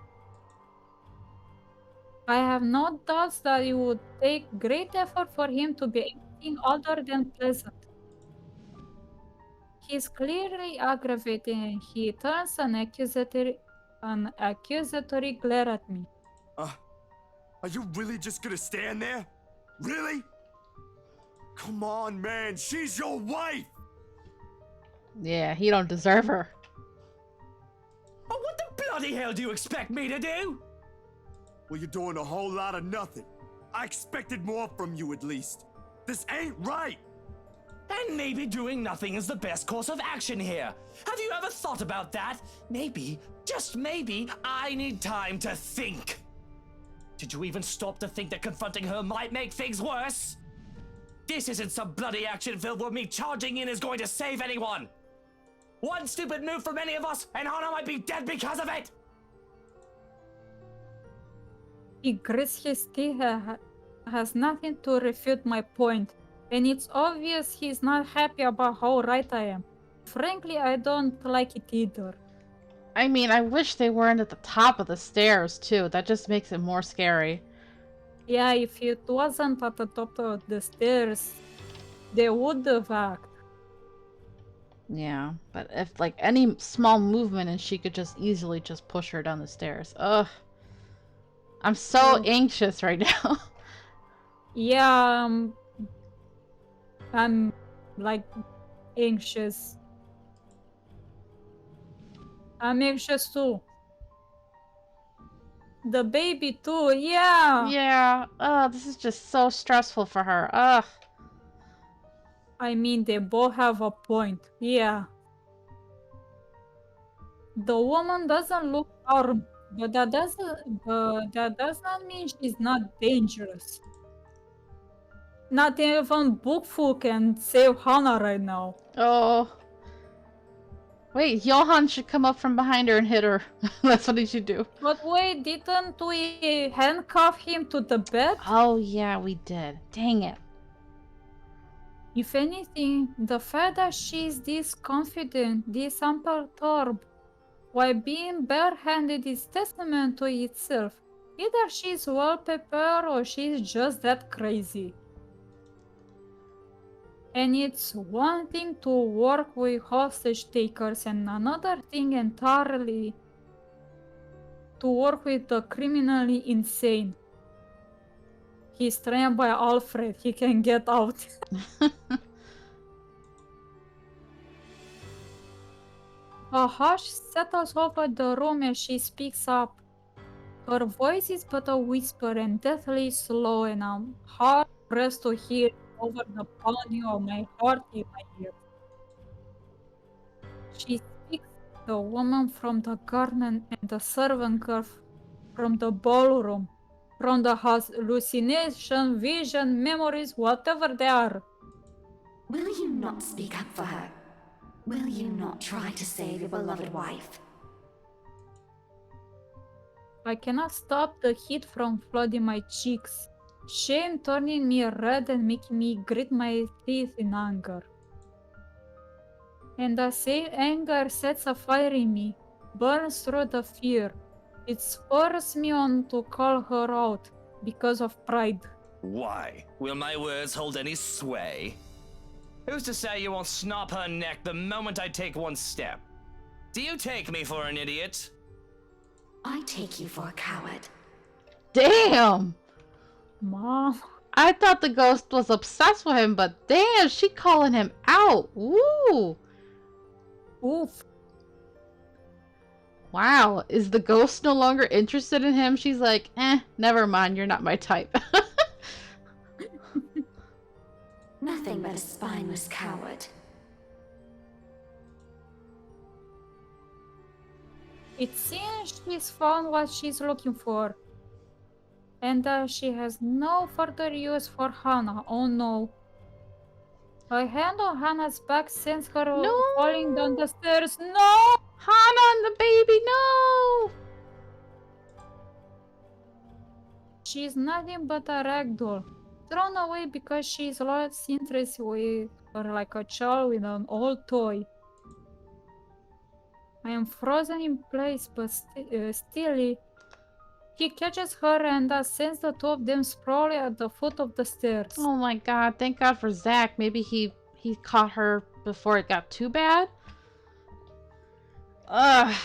Speaker 1: I have no doubts that it would take great effort for him to be anything other than pleasant. He is clearly aggravated and he turns an accusatory glare at me.
Speaker 8: Are you really just gonna stand there? Really? Come on, man, she's your wife!
Speaker 2: Yeah, he don't deserve her.
Speaker 3: Oh, what the bloody hell do you expect me to do?
Speaker 8: Well, you're doing a whole lot of nothing. I expected more from you at least. This ain't right!
Speaker 3: And maybe doing nothing is the best course of action here. Have you ever thought about that? Maybe, just maybe, I need time to think. Did you even stop to think that confronting her might make things worse? This isn't some bloody action film where me charging in is going to save anyone. One stupid move from any of us, and Hana might be dead because of it!
Speaker 1: He grits his teeth, has nothing to refute my point, and it's obvious he's not happy about how right I am. Frankly, I don't like it either.
Speaker 2: I mean, I wish they weren't at the top of the stairs, too. That just makes it more scary.
Speaker 1: Yeah, if it wasn't at the top of the stairs, they would have acted.
Speaker 2: Yeah, but if, like, any small movement and she could just easily just push her down the stairs. Ugh. I'm so anxious right now.
Speaker 1: Yeah, I'm, like, anxious. I'm anxious too. The baby too, yeah!
Speaker 2: Yeah. Oh, this is just so stressful for her. Ugh.
Speaker 1: I mean, they both have a point, yeah. The woman doesn't look armed, but that does not mean she's not dangerous. Not even Bookfu can save Hana right now.
Speaker 2: Oh. Wait, Johan should come up from behind her and hit her. That's what he should do.
Speaker 1: But wait, didn't we handcuff him to the bed?
Speaker 2: Oh, yeah, we did. Dang it.
Speaker 1: If anything, the fact that she's this confident, this unperturbed, while being barehanded is testament to itself. Either she's well prepared or she's just that crazy. And it's one thing to work with hostage takers and another thing entirely to work with the criminally insane. He's trained by Alfred, he can get out. A hush settles over the room as she speaks up. Her voice is but a whisper and deathly slow, and I'm hard pressed to hear over the pounding of my heart in my ear. She speaks the woman from the garden and the servant girl from the ballroom, from the hallucination, vision, memories, whatever they are.
Speaker 5: Will you not speak up for her? Will you not try to save your beloved wife?
Speaker 1: I cannot stop the heat from flooding my cheeks. Shame turning me red and making me grit my teeth in anger. And the same anger sets a fire in me, burns through the fear. It spurs me on to call her out because of pride.
Speaker 3: Why? Will my words hold any sway? Who's to say you won't snap her neck the moment I take one step? Do you take me for an idiot?
Speaker 5: I take you for a coward.
Speaker 2: Damn!
Speaker 1: Mom.
Speaker 2: I thought the ghost was obsessed with him, but damn, she calling him out. Woo!
Speaker 1: Oof.
Speaker 2: Wow, is the ghost no longer interested in him? She's like, never mind, you're not my type.
Speaker 5: Nothing but a spineless coward.
Speaker 1: It seems she's found what she's looking for. And she has no further use for Hannah. Oh no. A hand on Hannah's back sends her
Speaker 2: No!
Speaker 1: falling down the stairs. No!
Speaker 2: Hannah and the baby, no!
Speaker 1: She's nothing but a ragdoll. Thrown away because she's lost interest with her like a child with an old toy. I am frozen in place, but still, he catches her and sends the two of them sprawling at the foot of the stairs.
Speaker 2: Oh my god, thank god for Zach. Maybe he caught her before it got too bad? Ugh.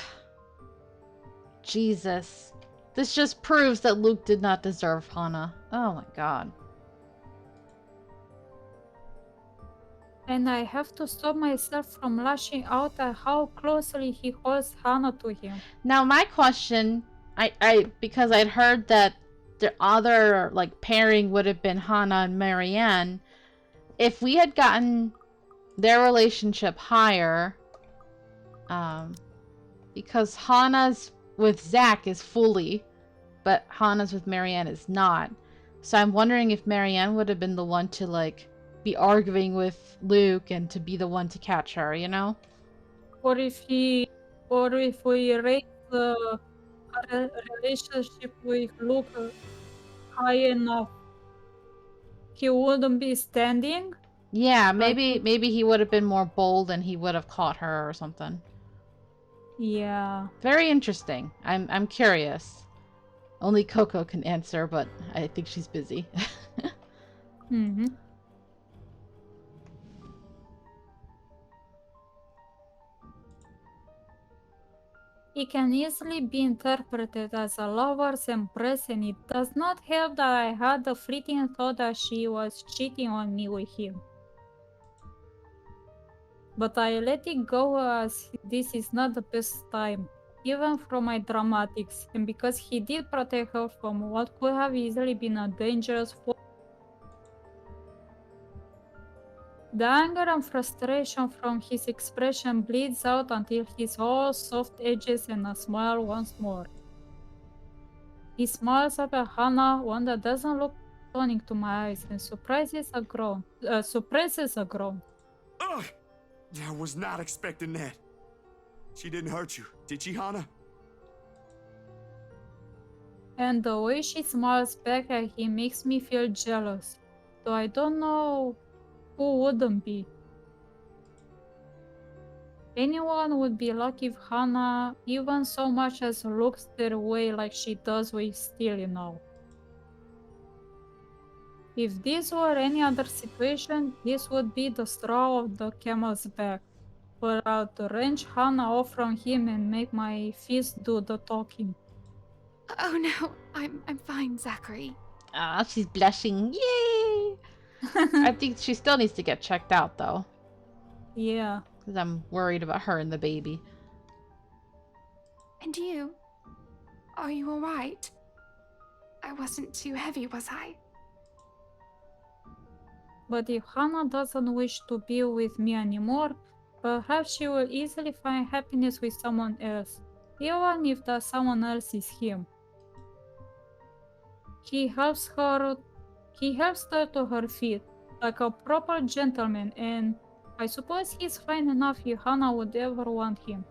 Speaker 2: Jesus. This just proves that Luke did not deserve Hannah. Oh my god.
Speaker 1: And I have to stop myself from lashing out at how closely he holds Hannah to him.
Speaker 2: Now my question, because I'd heard that the other like pairing would have been Hannah and Marianne. If we had gotten their relationship higher, because Hannah's with Zach is fully, but Hannah's with Marianne is not. So I'm wondering if Marianne would have been the one to like be arguing with Luke and to be the one to catch her, you know?
Speaker 1: Or if we rate the relationship with Luke high enough, he wouldn't be standing.
Speaker 2: Yeah, maybe he would have been more bold and he would have caught her or something.
Speaker 1: Yeah.
Speaker 2: Very interesting. I'm curious. Only Coco can answer, but I think she's busy.
Speaker 1: Mm-hmm. It can easily be interpreted as a lover's embrace, and it does not help that I had the fleeting thought that she was cheating on me with him. But I let it go as this is not the best time, even from my dramatics, and because he did protect her from what could have easily been a dangerous fall. The anger and frustration from his expression bleeds out until he's all soft edges and a smile once more. He smiles up at Hannah, one that doesn't look stunning to my eyes, and suppresses a groan.
Speaker 8: Ugh! I was not expecting that. She didn't hurt you, did she, Hannah?
Speaker 1: And the way she smiles back at him makes me feel jealous, though I don't know who wouldn't be. Anyone would be lucky if Hannah even so much as looks their way like she does with Steely now. If this were any other situation, this would be the straw of the camel's back. But I'd wrench Hannah off from him and make my fist do the talking.
Speaker 6: Oh no, I'm fine, Zachary.
Speaker 2: Ah, she's blushing. Yay! I think she still needs to get checked out, though.
Speaker 1: Yeah.
Speaker 2: Because I'm worried about her and the baby.
Speaker 6: And you? Are you alright? I wasn't too heavy, was I?
Speaker 1: But if Hannah doesn't wish to be with me anymore, perhaps she will easily find happiness with someone else, even if that someone else is him. He helps her to her feet, like a proper gentleman, and I suppose he's fine enough if Hana would ever want him.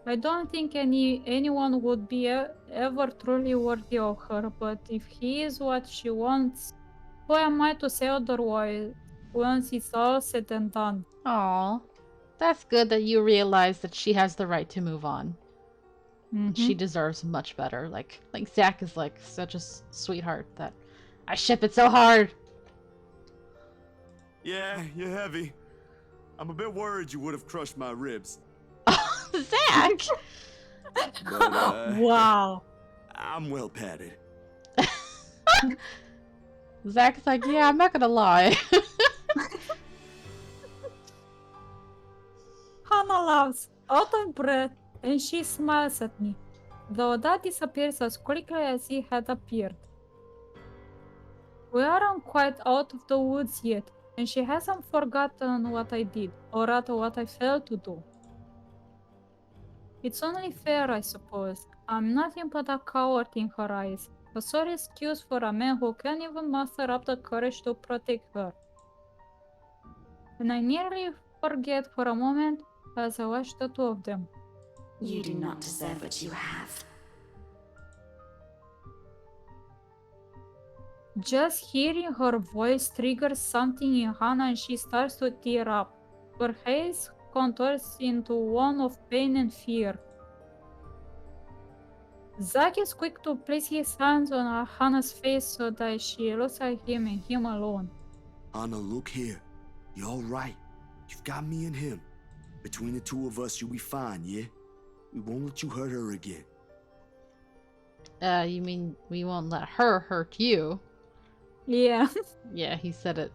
Speaker 1: I don't think anyone would be ever truly worthy of her, but if he is what she wants, who am I to say otherwise once it's all said and done?
Speaker 2: Aw. That's good that you realize that she has the right to move on. She deserves much better. Like Zack is like such a sweetheart that I ship it so hard.
Speaker 8: Yeah, you're heavy. I'm a bit worried you would have crushed my ribs.
Speaker 2: Zack!
Speaker 8: But,
Speaker 1: Wow.
Speaker 8: I'm well padded.
Speaker 2: Zack's like, yeah, I'm not gonna lie.
Speaker 1: Hana laughs, out of breath, and she smiles at me, though that disappears as quickly as it had appeared. We aren't quite out of the woods yet, and she hasn't forgotten what I did, or rather what I failed to do. It's only fair, I suppose. I'm nothing but a coward in her eyes, a sore excuse for a man who can't even muster up the courage to protect her. And I nearly forget for a moment as I watch the two of them.
Speaker 5: You do not deserve what you have.
Speaker 1: Just hearing her voice triggers something in Hana and she starts to tear up. Her face contours into one of pain and fear. Zack is quick to place his hands on Hana's face so that she looks at him and him alone.
Speaker 8: Anna, look here. You're all right. You've got me and him. Between the two of us, you'll be fine, yeah? We won't let you hurt her again.
Speaker 2: You mean we won't let her hurt you?
Speaker 1: Yeah.
Speaker 2: Yeah, he said it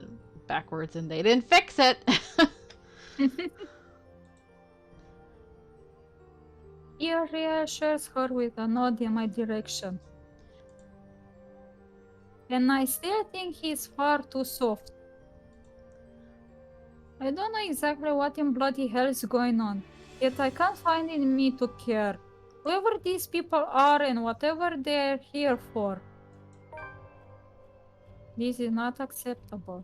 Speaker 2: backwards and they didn't fix it.
Speaker 1: He reassures her with a nod in my direction. And I still think he's far too soft. I don't know exactly what in bloody hell is going on, yet I can't find in me to care. Whoever these people are and whatever they're here for. This is not acceptable.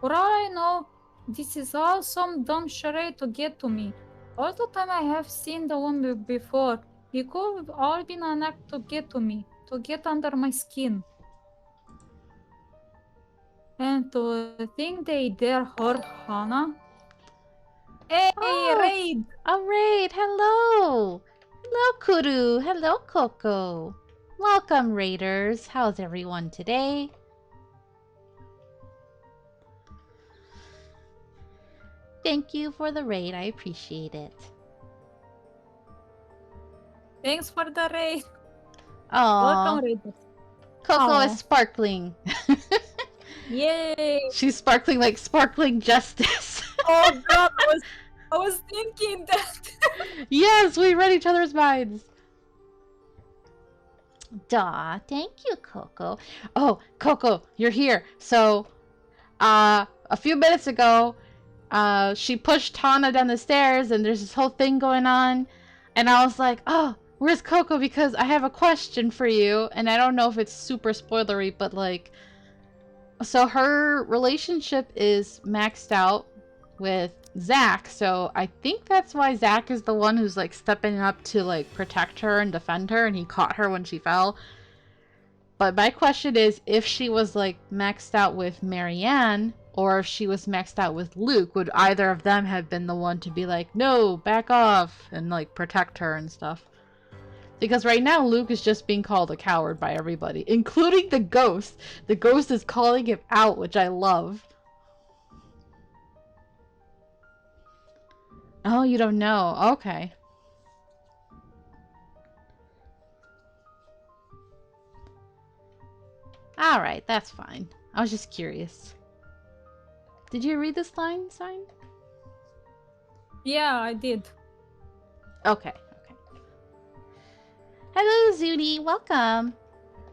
Speaker 1: For all I know, this is all some dumb charade to get to me. All the time I have seen the woman before, it could have all been an act to get to me, to get under my skin. And to think they dare hurt Hana? Hey,
Speaker 2: Oh.
Speaker 1: Raid!
Speaker 2: Alright, hello! Hello, Kuru! Hello, Coco! Welcome, Raiders! How's everyone today? Thank you for the raid, I appreciate it.
Speaker 1: Thanks for the raid.
Speaker 2: Aww,
Speaker 1: Welcome, Raiders.
Speaker 2: Coco
Speaker 1: Aw.
Speaker 2: is sparkling.
Speaker 1: Yay!
Speaker 2: She's sparkling like sparkling justice.
Speaker 1: Oh god, I was thinking that.
Speaker 2: Yes, we read each other's minds. Duh, thank you, Coco. Oh, Coco, you're here. So, a few minutes ago, she pushed Hana down the stairs and there's this whole thing going on. And I was like, oh, where's Coco? Because I have a question for you. And I don't know if it's super spoilery, but like, so her relationship is maxed out with Zack. So I think that's why Zack is the one who's like stepping up to like protect her and defend her. And he caught her when she fell. But my question is, if she was like maxed out with Marianne, or if she was maxed out with Luke, would either of them have been the one to be like, no, back off, and like protect her and stuff? Because right now, Luke is just being called a coward by everybody, including the ghost. The ghost is calling him out, which I love. Oh, you don't know. Okay. Alright, that's fine. I was just curious. Did you read this line, Sign?
Speaker 1: Yeah, I did.
Speaker 2: Okay, okay. Hello, Zuni. Welcome.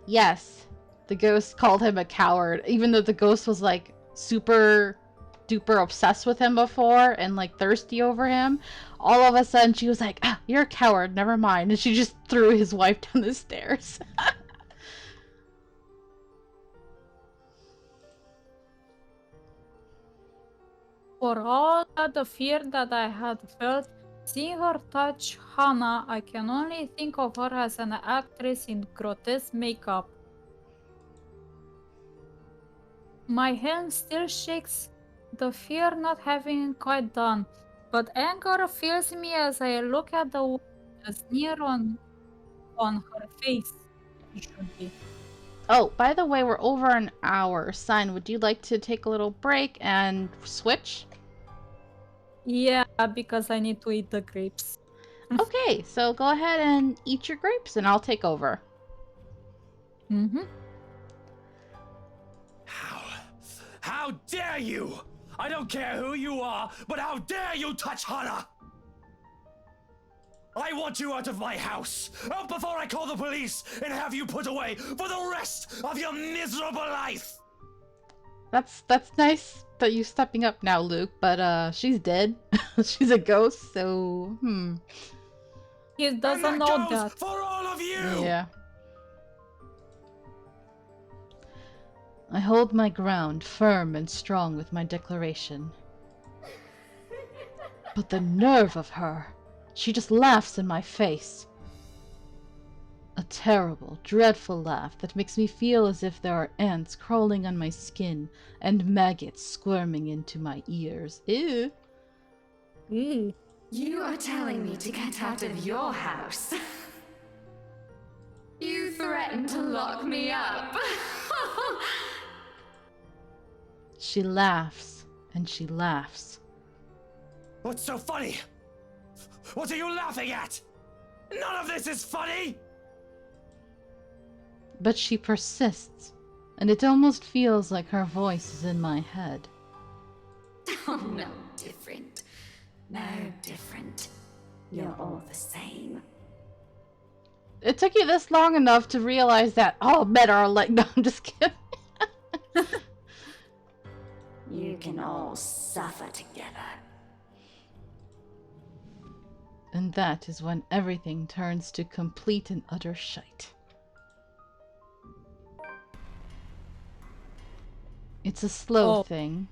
Speaker 2: Yes, the ghost called him a coward, even though the ghost was like super duper obsessed with him before and like thirsty over him. All of a sudden, she was like, ah, you're a coward, never mind. And she just threw his wife down the stairs.
Speaker 1: For all the fear that I had felt, seeing her touch Hannah, I can only think of her as an actress in grotesque makeup. My hand still shakes, the fear not having quite done, but anger fills me as I look at the sneer on her face. It should be.
Speaker 2: Oh, by the way, we're over an hour. Sign, would you like to take a little break and switch?
Speaker 1: Yeah, because I need to eat the grapes.
Speaker 2: Okay, so go ahead and eat your grapes and I'll take over.
Speaker 1: Mm-hmm.
Speaker 3: How dare you! I don't care who you are, but how dare you touch Hannah! I want you out of my house, out before I call the police and have you put away for the rest of your miserable life!
Speaker 2: That's nice that you stepping up now, Luke, but she's dead. She's a ghost, so
Speaker 1: He
Speaker 3: And
Speaker 1: doesn't
Speaker 3: that
Speaker 1: know
Speaker 3: goes
Speaker 1: that.
Speaker 3: for all of you!
Speaker 2: yeah. I hold my ground firm and strong with my declaration. But the nerve of her! She just laughs in my face. A terrible, dreadful laugh that makes me feel as if there are ants crawling on my skin and maggots squirming into my ears. Ew.
Speaker 5: You are telling me to get out of your house. You threatened to lock me up.
Speaker 2: She laughs and she laughs.
Speaker 3: What's so funny? What are you laughing at? None of this is funny!
Speaker 2: But she persists, and it almost feels like her voice is in my head.
Speaker 5: Oh, no different. No different. You're all the same.
Speaker 2: It took you this long enough to realize that all men are like, no, I'm just kidding.
Speaker 5: You can all suffer together.
Speaker 2: And that is when everything turns to complete and utter shite. It's a slow thing,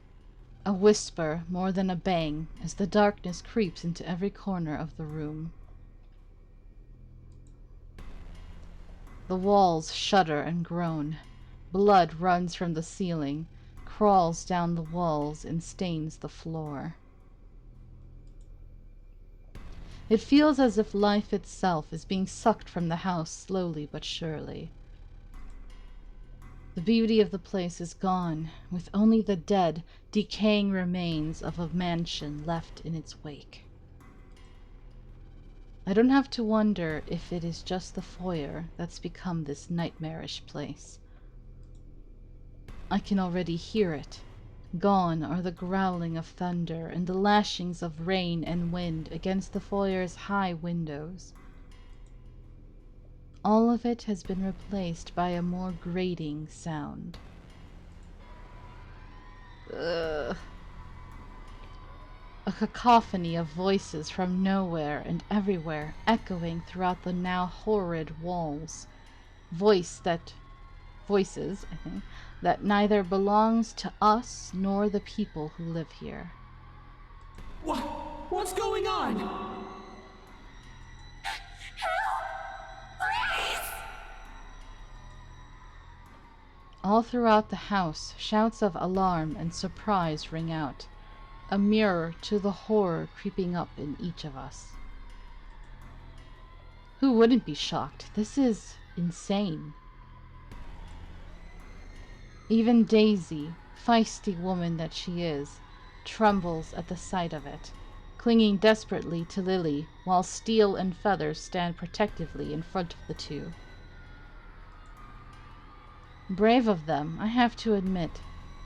Speaker 2: a whisper more than a bang as the darkness creeps into every corner of the room. The walls shudder and groan. Blood runs from the ceiling, crawls down the walls, and stains the floor. It feels as if life itself is being sucked from the house slowly but surely. The beauty of the place is gone, with only the dead, decaying remains of a mansion left in its wake. I don't have to wonder if it is just the foyer that's become this nightmarish place. I can already hear it. Gone are the growling of thunder and the lashings of rain and wind against the foyer's high windows. All of it has been replaced by a more grating sound. Ugh. A cacophony of voices from nowhere and everywhere, echoing throughout the now horrid walls. Voices, I think, that neither belongs to us nor the people who live here.
Speaker 3: What's going on?
Speaker 2: All throughout the house, shouts of alarm and surprise ring out, a mirror to the horror creeping up in each of us. Who wouldn't be shocked? This is insane. Even Daisy, feisty woman that she is, trembles at the sight of it, clinging desperately to Lily while Steel and Feathers stand protectively in front of the two. Brave of them, I have to admit,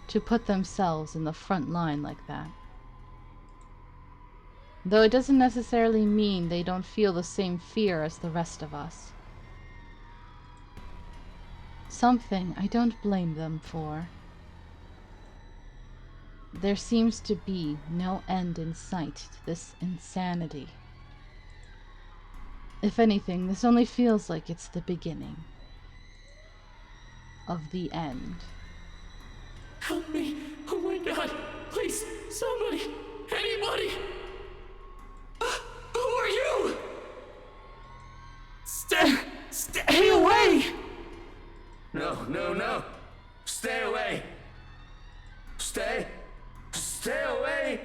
Speaker 2: to put themselves in the front line like that. Though it doesn't necessarily mean they don't feel the same fear as the rest of us. Something I don't blame them for. There seems to be no end in sight to this insanity. If anything, this only feels like it's the beginning of the end.
Speaker 3: Help me! Oh my god! Please, Somebody! Anybody! Who are you? Stay away!
Speaker 4: No, no, no! Stay away! Stay away!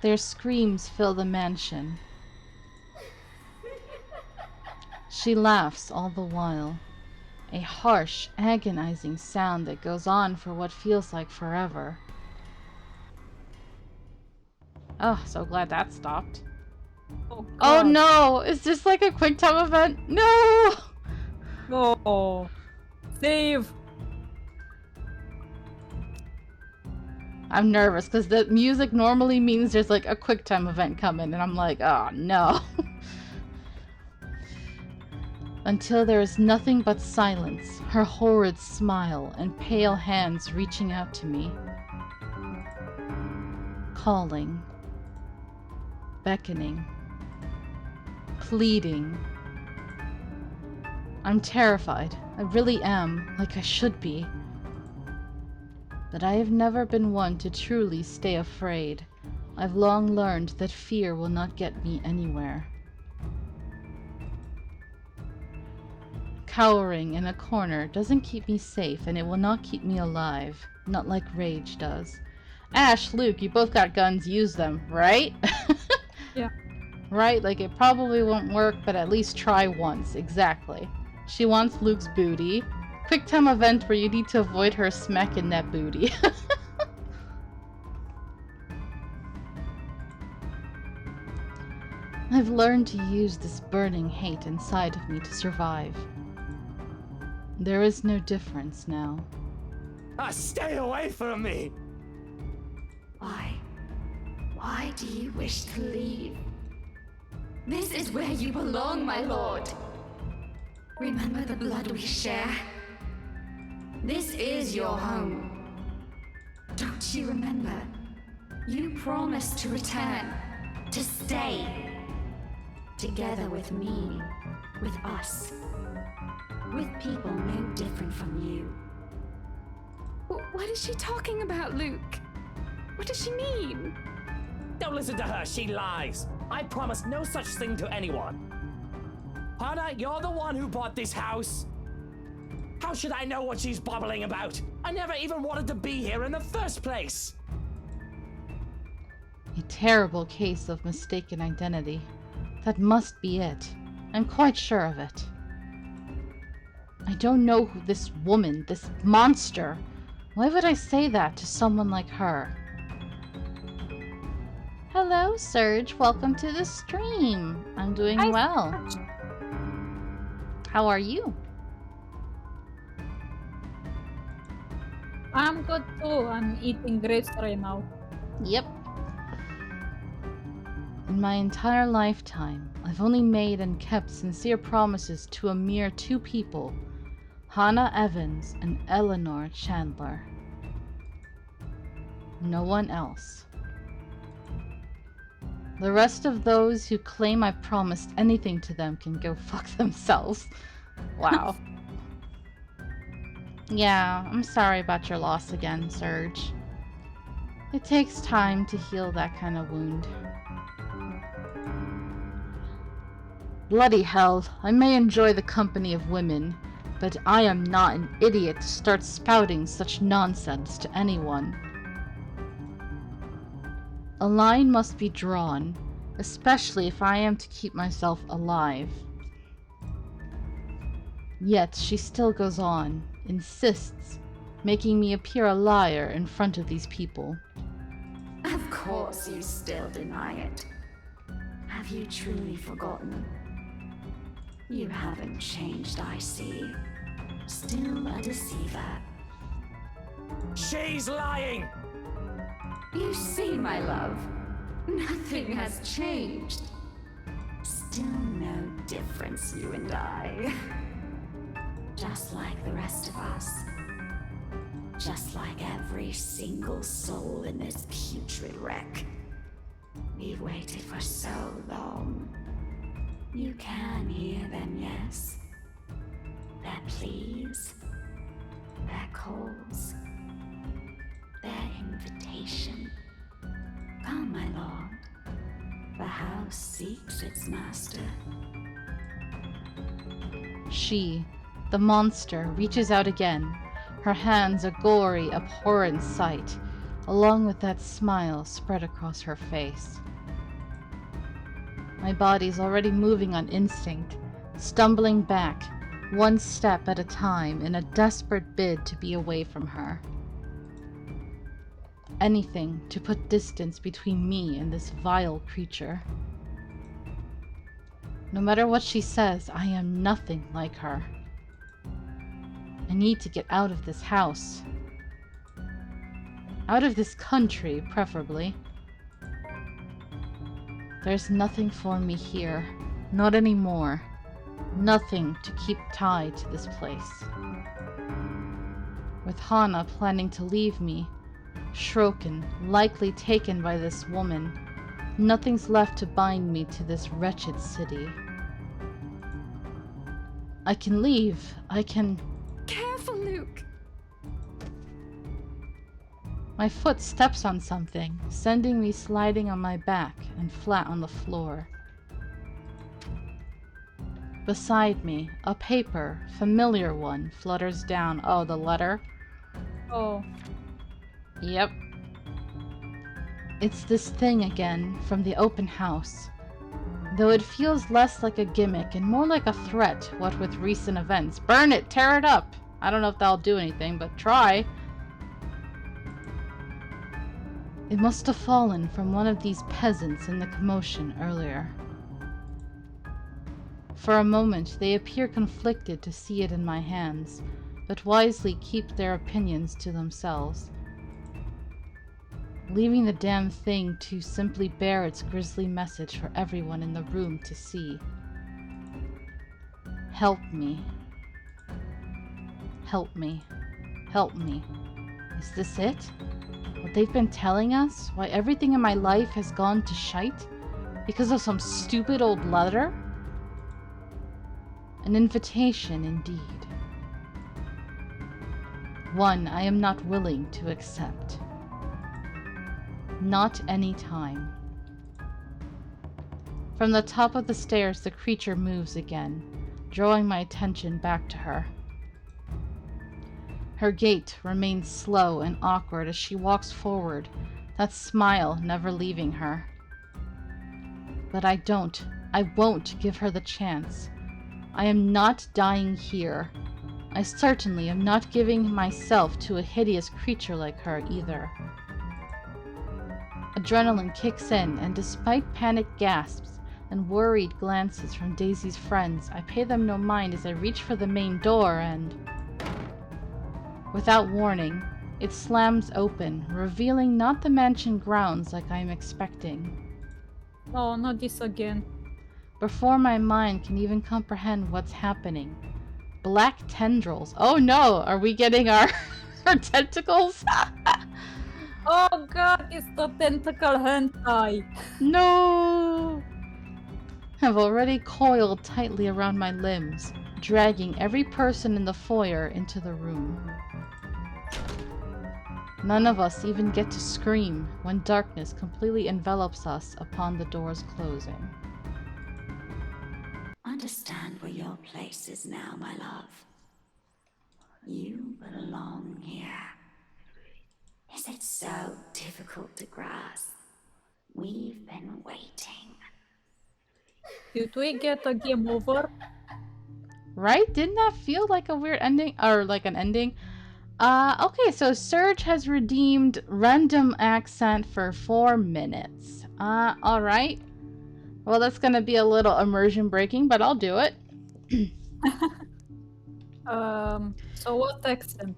Speaker 2: Their screams fill the mansion. She laughs all the while, a harsh, agonizing sound that goes on for what feels like forever. Oh, so glad that stopped.
Speaker 1: Oh,
Speaker 2: Oh
Speaker 1: God.
Speaker 2: no! Is this like a quick time event? No!
Speaker 1: No. Save.
Speaker 2: I'm nervous because the music normally means there's like a quick time event coming, and I'm like, oh no. Until there is nothing but silence, her horrid smile, and pale hands reaching out to me. Calling. Beckoning. Pleading. I'm terrified. I really am, like I should be. But I have never been one to truly stay afraid. I've long learned that fear will not get me anywhere. Cowering in a corner doesn't keep me safe, and it will not keep me alive. Not like rage does. Ash, Luke, you both got guns, use them, right?
Speaker 1: Yeah.
Speaker 2: Right? Like, it probably won't work, but at least try once. Exactly. She wants Luke's booty. Quick time event where you need to avoid her smacking that booty. I've learned to use this burning hate inside of me to survive. There is no difference now.
Speaker 3: Stay away from me!
Speaker 5: Why? Why do you wish to leave? This is where you belong, my lord. Remember the blood we share? This is your home. Don't you remember? You promised to return, to stay. Together with me, with us. With people no different from you.
Speaker 9: What is she talking about, Luke? What does she mean?
Speaker 3: Don't listen to her, she lies. I promised no such thing to anyone. Hana, you're the one who bought this house. How should I know what she's babbling about? I never even wanted to be here in the first place.
Speaker 2: A terrible case of mistaken identity. That must be it. I'm quite sure of it. I don't know who this woman, this monster. Why would I say that to someone like her? Hello, Serge. Welcome to the stream. I'm doing
Speaker 1: Hi,
Speaker 2: well.
Speaker 1: Serge.
Speaker 2: How are you?
Speaker 1: I'm good too. I'm eating grapes right now.
Speaker 2: Yep. In my entire lifetime, I've only made and kept sincere promises to a mere two people, Hana Evans and Eleanor Chandler. No one else. The rest of those who claim I promised anything to them can go fuck themselves. Wow. Yeah, I'm sorry about your loss again, Serge. It takes time to heal that kind of wound. Bloody hell, I may enjoy the company of women, but I am not an idiot to start spouting such nonsense to anyone. A line must be drawn, especially if I am to keep myself alive. Yet she still goes on, insists, making me appear a liar in front of these people.
Speaker 5: Of course you still deny it. Have you truly forgotten? You haven't changed, I see. Still a deceiver.
Speaker 3: She's lying!
Speaker 5: You see, my love, nothing has changed. Still no difference, you and I. Just like the rest of us. Just like every single soul in this putrid wreck. We've waited for so long. You can hear them, yes? Their pleas, their calls, their invitation. Come, my lord. The house seeks its master.
Speaker 2: She, the monster, reaches out again, her hands a gory, abhorrent sight, along with that smile spread across her face. My body's already moving on instinct, stumbling back, one step at a time in a desperate bid to be away from her. Anything to put distance between me and this vile creature. No matter what she says, I am nothing like her. I need to get out of this house. Out of this country, preferably. There's nothing for me here. Not anymore. Nothing to keep tied to this place. With Hana planning to leave me, Shroken likely taken by this woman, nothing's left to bind me to this wretched city. I can leave. I can...
Speaker 9: Careful, Luke!
Speaker 2: My foot steps on something, sending me sliding on my back and flat on the floor. Beside me, a paper, familiar one, flutters down. Oh, the letter?
Speaker 1: Oh.
Speaker 2: Yep. It's this thing again, from the open house. Though it feels less like a gimmick and more like a threat, what with recent events. Burn it! Tear it up! I don't know if that'll do anything, but try. It must have fallen from one of these peasants in the commotion earlier. For a moment, they appear conflicted to see it in my hands, but wisely keep their opinions to themselves, leaving the damn thing to simply bear its grisly message for everyone in the room to see. Help me. Help me. Help me. Is this it? What they've been telling us? Why everything in my life has gone to shite? Because of some stupid old letter? An invitation, indeed. One I am not willing to accept. Not any time. From the top of the stairs, the creature moves again, drawing my attention back to her. Her gait remains slow and awkward as she walks forward, that smile never leaving her. But I won't give her the chance. I am not dying here. I certainly am not giving myself to a hideous creature like her either. Adrenaline kicks in, and despite panicked gasps and worried glances from Daisy's friends, I pay them no mind as I reach for the main door and... without warning, it slams open, revealing not the mansion grounds like I am expecting.
Speaker 1: Oh, not this again.
Speaker 2: Before my mind can even comprehend what's happening, black tendrils. Oh no, are we getting our tentacles?
Speaker 1: Oh god, it's the tentacle hentai.
Speaker 2: No! Have already coiled tightly around my limbs, dragging every person in the foyer into the room. None of us even get to scream when darkness completely envelops us upon the doors closing.
Speaker 5: Understand where your place is now, my love. You belong here. Is it so difficult to grasp? We've been waiting.
Speaker 1: Did we get a game over?
Speaker 2: Right? Didn't that feel like a weird ending? Or like an ending? Okay, so Surge has redeemed random accent for 4 minutes. Alright. Well, that's gonna be a little immersion breaking, but I'll do it.
Speaker 1: So what accent?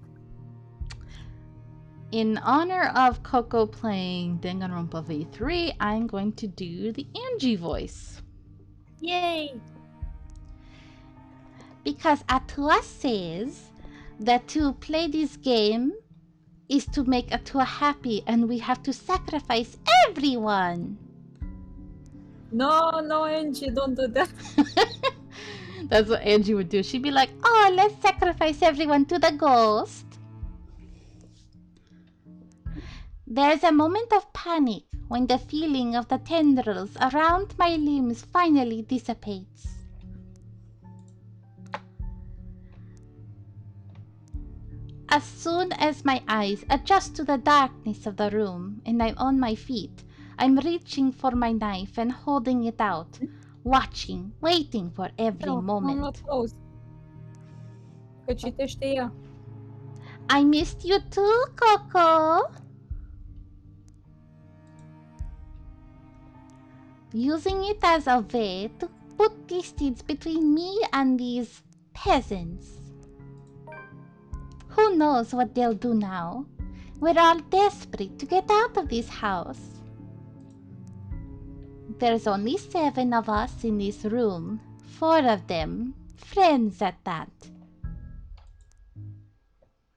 Speaker 2: In honor of Coco playing Danganronpa V3, I'm going to do the Angie voice.
Speaker 1: Yay!
Speaker 10: Because Atua says that to play this game is to make Atua happy and we have to sacrifice everyone.
Speaker 1: No, Angie, don't do that.
Speaker 2: That's what Angie would do. She'd be like,
Speaker 10: Oh, let's sacrifice everyone to the ghost. There's a moment of panic when the feeling of the tendrils around my limbs finally dissipates. As soon as my eyes adjust to the darkness of the room and I'm on my feet, I'm reaching for my knife and holding it out, watching, waiting for every
Speaker 1: Nu,
Speaker 10: moment.
Speaker 1: nu auzi. Că citește ea.
Speaker 10: I missed you too, Coco! Using it as a way to put distance between me and these peasants. Who knows what they'll do now? We're all desperate to get out of this house. There's only 7 of us in this room, 4 of them friends at that.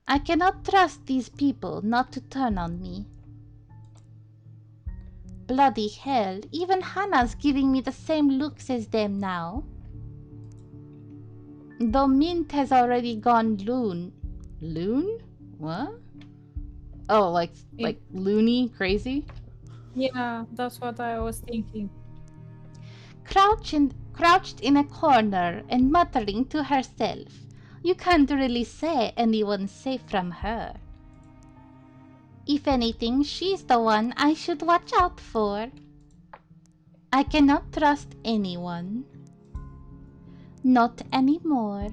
Speaker 10: I cannot trust these people not to turn on me. Bloody hell, even Hannah's giving me the same looks as them now. Though Mint has already gone loon. Loon? What? Oh, like loony, crazy?
Speaker 1: Yeah, that's what I was thinking.
Speaker 10: Crouched in a corner and muttering to herself. You can't really say anyone's safe from her. If anything, she's the one I should watch out for. I cannot trust anyone. Not anymore.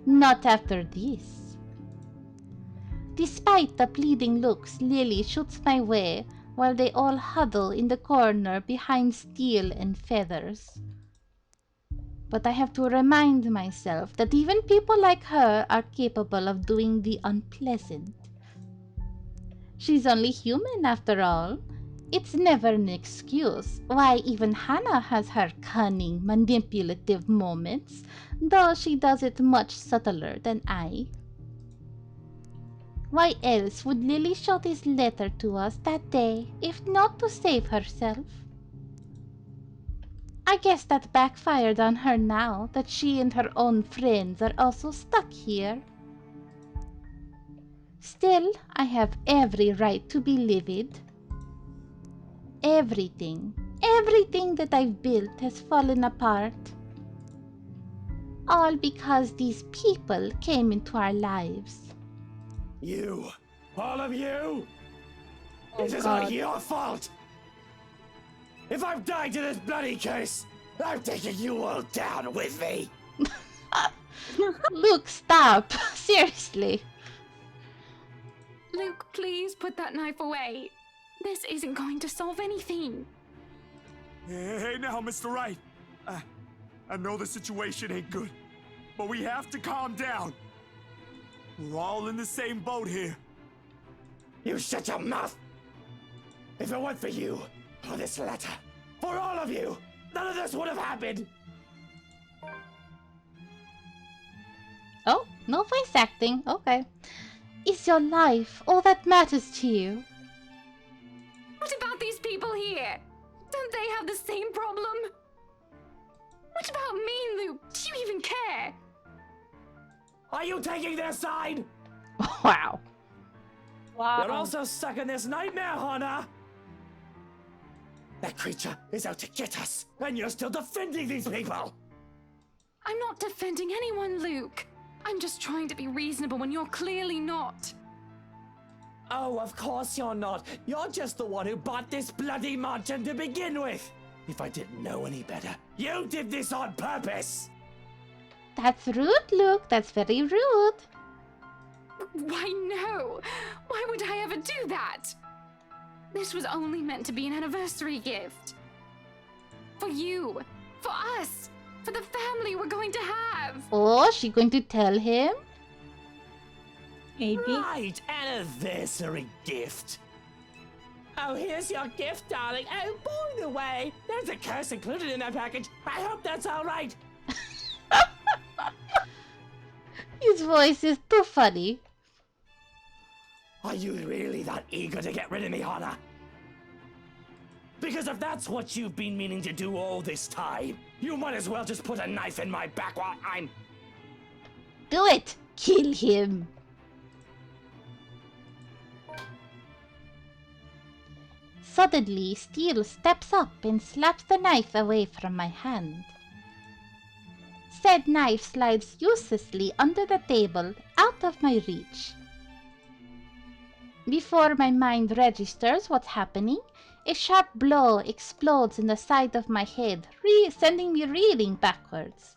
Speaker 10: Not after this. Despite the pleading looks Lily shoots my way while they all huddle in the corner behind steel and feathers. But I have to remind myself that even people like her are capable of doing the unpleasant. She's only human after all. It's never an excuse why even Hannah has her cunning, manipulative moments, though she does it much subtler than I. Why else would Lily show this letter to us that day, if not to save herself? I guess that backfired on her now that she and her own friends are also stuck here. Still, I have every right to be livid. Everything that I've built has fallen apart. All because these people came into our lives.
Speaker 3: You! All of you!
Speaker 1: Oh,
Speaker 3: This is all
Speaker 1: God.
Speaker 3: your fault! If I'm dying to this bloody case, I'm taking you all down with me!
Speaker 10: Luke, stop! Seriously.
Speaker 9: Luke, please put that knife away. This isn't going to solve anything.
Speaker 8: Hey now, Mr. Wright. I know the situation ain't good, but we have to calm down. We're all in the same boat here.
Speaker 3: You shut your mouth! If it weren't for you, for this letter, for all of you, none of this would have happened!
Speaker 10: Oh, no voice acting. Okay. Is your life all that matters to you?
Speaker 9: What about these people here? Don't they have the same problem? What about me, Luke? Do you even care?
Speaker 3: Are you taking their side?
Speaker 10: Wow.
Speaker 1: Wow.
Speaker 3: You're also stuck in this nightmare, Hannah! That creature is out to get us, and you're still defending these people!
Speaker 9: I'm not defending anyone, Luke. I'm just trying to be reasonable when you're clearly not.
Speaker 3: Oh, of course you're not. You're just the one who bought this bloody mountain to begin with. If I didn't know any better, you did this on purpose!
Speaker 10: That's rude, Luke. That's very rude.
Speaker 9: Why no? Why would I ever do that? This was only meant to be an anniversary gift. For you. For us. For the family we're going to have.
Speaker 10: Oh, she going to tell him?
Speaker 1: Maybe.
Speaker 3: Right, anniversary gift. Oh, here's your gift, darling. Oh, by the way, there's a curse included in that package. I hope that's all right.
Speaker 10: His voice is too funny.
Speaker 3: Are you really that eager to get rid of me, Hannah? Because if that's what you've been meaning to do all this time, you might as well just put a knife in my back while I'm...
Speaker 10: Do it! Kill him! suddenly Steel steps up and slaps the knife away from my hand. Said knife slides uselessly under the table, out of my reach. Before my mind registers what's happening, a sharp blow explodes in the side of my head, sending me reeling backwards.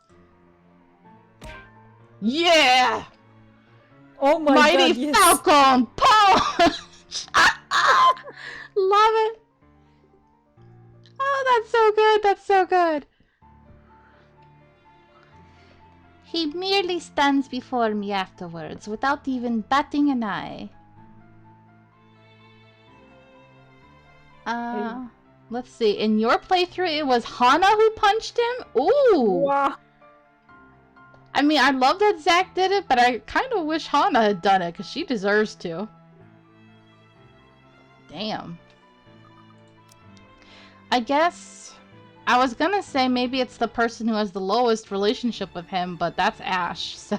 Speaker 2: Yeah!
Speaker 1: Oh my
Speaker 2: Mighty
Speaker 1: god, yes.
Speaker 2: Falcon Punch! Love it! Oh, that's so good, that's so good.
Speaker 10: He merely stands before me afterwards, without even batting an eye.
Speaker 2: Let's see. In your playthrough, it was Hana who punched him? Ooh!
Speaker 1: Wow.
Speaker 2: I mean, I love that Zack did it, but I kind of wish Hana had done it, because she deserves to. Damn. I guess I was gonna say maybe it's the person who has the lowest relationship with him, but that's Ash, so...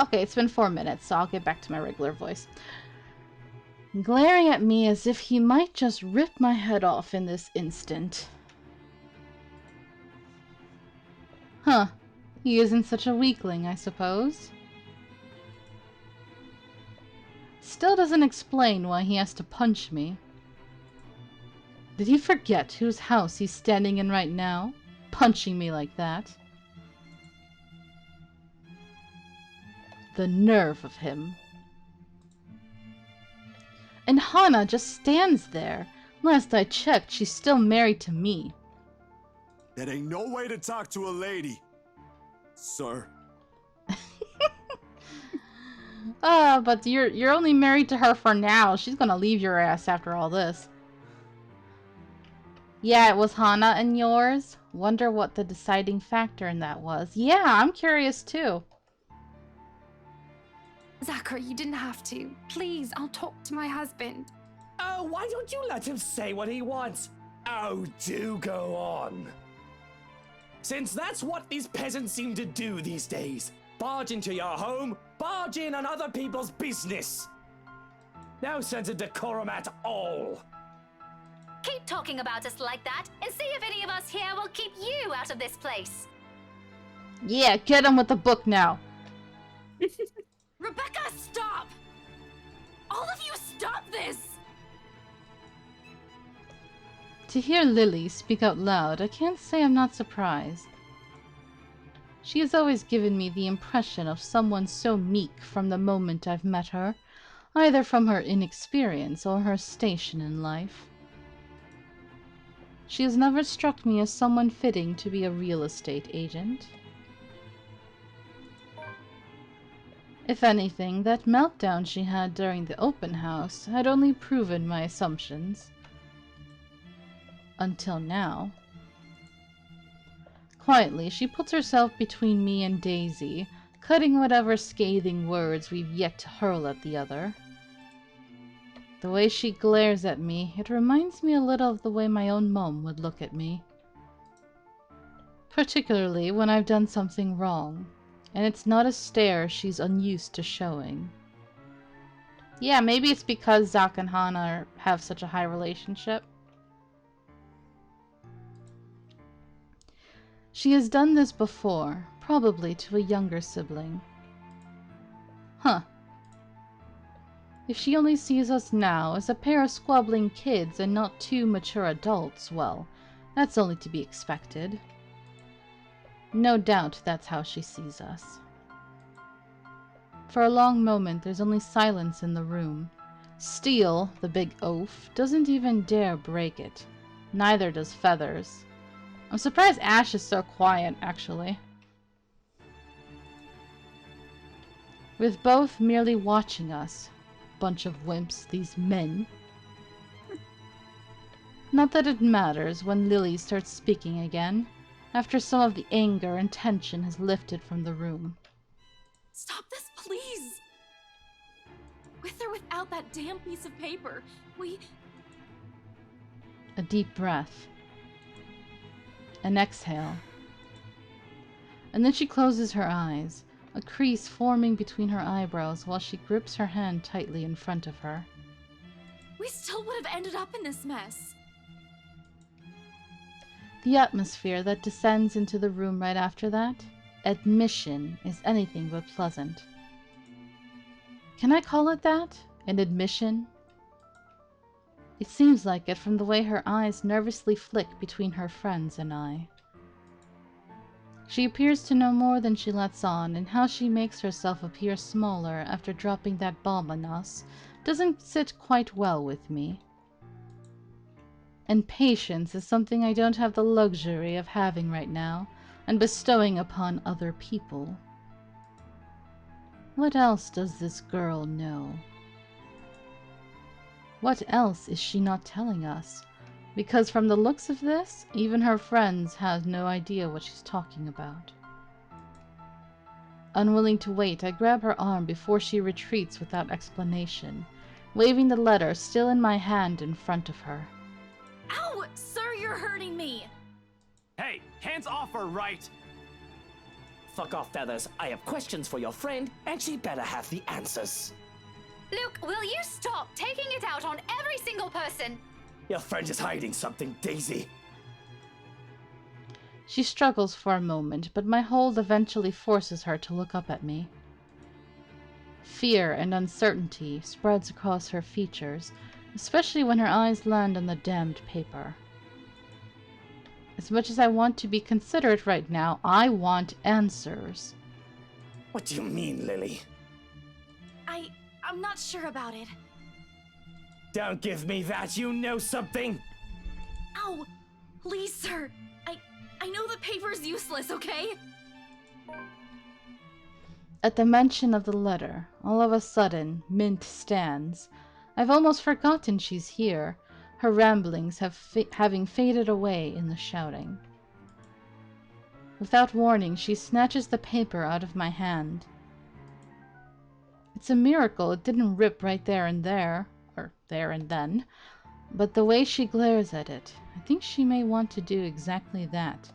Speaker 2: Okay, it's been 4 minutes, so I'll get back to my regular voice. Glaring at me as if he might just rip my head off in this instant. Huh. He isn't such a weakling, I suppose. Still doesn't explain why he has to punch me. Did he forget whose house he's standing in right now? Punching me like that. The nerve of him. And Hana just stands there. Last I checked, she's still married to me.
Speaker 8: That ain't no way to talk to a lady, sir.
Speaker 2: But you're only married to her for now. She's gonna leave your ass after all this. Yeah, it was Hana and yours. Wonder what the deciding factor in that was. Yeah, I'm curious too.
Speaker 9: Zachary, you didn't have to. Please, I'll talk to my husband.
Speaker 3: Oh, why don't you let him say what he wants? Oh, do go on. Since that's what these peasants seem to do these days. Barge into your home, barge in on other people's business. No sense of decorum at all.
Speaker 6: Keep talking about us like that and see if any of us here will keep you out of this place.
Speaker 2: Yeah, get him with the book now.
Speaker 9: Rebecca, stop! All of you, stop this!
Speaker 2: To hear Lily speak out loud, I can't say I'm not surprised. She has always given me the impression of someone so meek from the moment I've met her, either from her inexperience or her station in life. She has never struck me as someone fitting to be a real estate agent. If anything, that meltdown she had during the open house had only proven my assumptions. Until now. Quietly, she puts herself between me and Daisy, cutting whatever scathing words we've yet to hurl at the other. The way she glares at me, it reminds me a little of the way my own mom would look at me. Particularly when I've done something wrong, and it's not a stare she's unused to showing. Yeah, maybe it's because Zack and Hana have such a high relationship. She has done this before, probably to a younger sibling. Huh. If she only sees us now as a pair of squabbling kids and not two mature adults, well, that's only to be expected. No doubt that's how she sees us. For a long moment, there's only silence in the room. Steel, the big oaf, doesn't even dare break it. Neither does Feathers. I'm surprised Ash is so quiet, actually. With both merely watching us. Bunch of wimps, these men. Not that it matters when Lily starts speaking again, after some of the anger and tension has lifted from the room.
Speaker 9: Stop this, please! With or without that damn piece of paper,
Speaker 2: A deep breath. An exhale. and then she closes her eyes, a crease forming between her eyebrows while she grips her hand tightly in front of her.
Speaker 11: We still would have ended up in this mess.
Speaker 2: The atmosphere that descends into the room right after that, admission, is anything but pleasant. Can I call it that? An admission? It seems like it from the way her eyes nervously flick between her friends and I. She appears to know more than she lets on, and how she makes herself appear smaller after dropping that bomb on us doesn't sit quite well with me. And patience is something I don't have the luxury of having right now, and bestowing upon other people. What else does this girl know? What else is she not telling us? Because from the looks of this, even her friends have no idea what she's talking about. Unwilling to wait, I grab her arm before she retreats without explanation, waving the letter still in my hand in front of her.
Speaker 11: Ow! Sir, you're hurting me!
Speaker 7: Hey, hands off her, right?
Speaker 3: Fuck off, Feathers. I have questions for your friend, and she better have the answers.
Speaker 6: Luke, will you stop taking it out on every single person?
Speaker 3: Your friend is hiding something, Daisy.
Speaker 2: She struggles for a moment, but my hold eventually forces her to look up at me. Fear and uncertainty spreads across her features, especially when her eyes land on the damned paper. As much as I want to be considerate right now, I want answers.
Speaker 3: What do you mean, Lily?
Speaker 11: I'm not sure about it.
Speaker 3: Don't give me that, you know something!
Speaker 11: Ow! Please, sir! I know the paper's useless, okay?
Speaker 2: At the mention of the letter, all of a sudden, Mint stands. I've almost forgotten she's here, her ramblings having faded away in the shouting. Without warning, she snatches the paper out of my hand. It's a miracle it didn't rip right there and then, but the way she glares at it, I think she may want to do exactly that.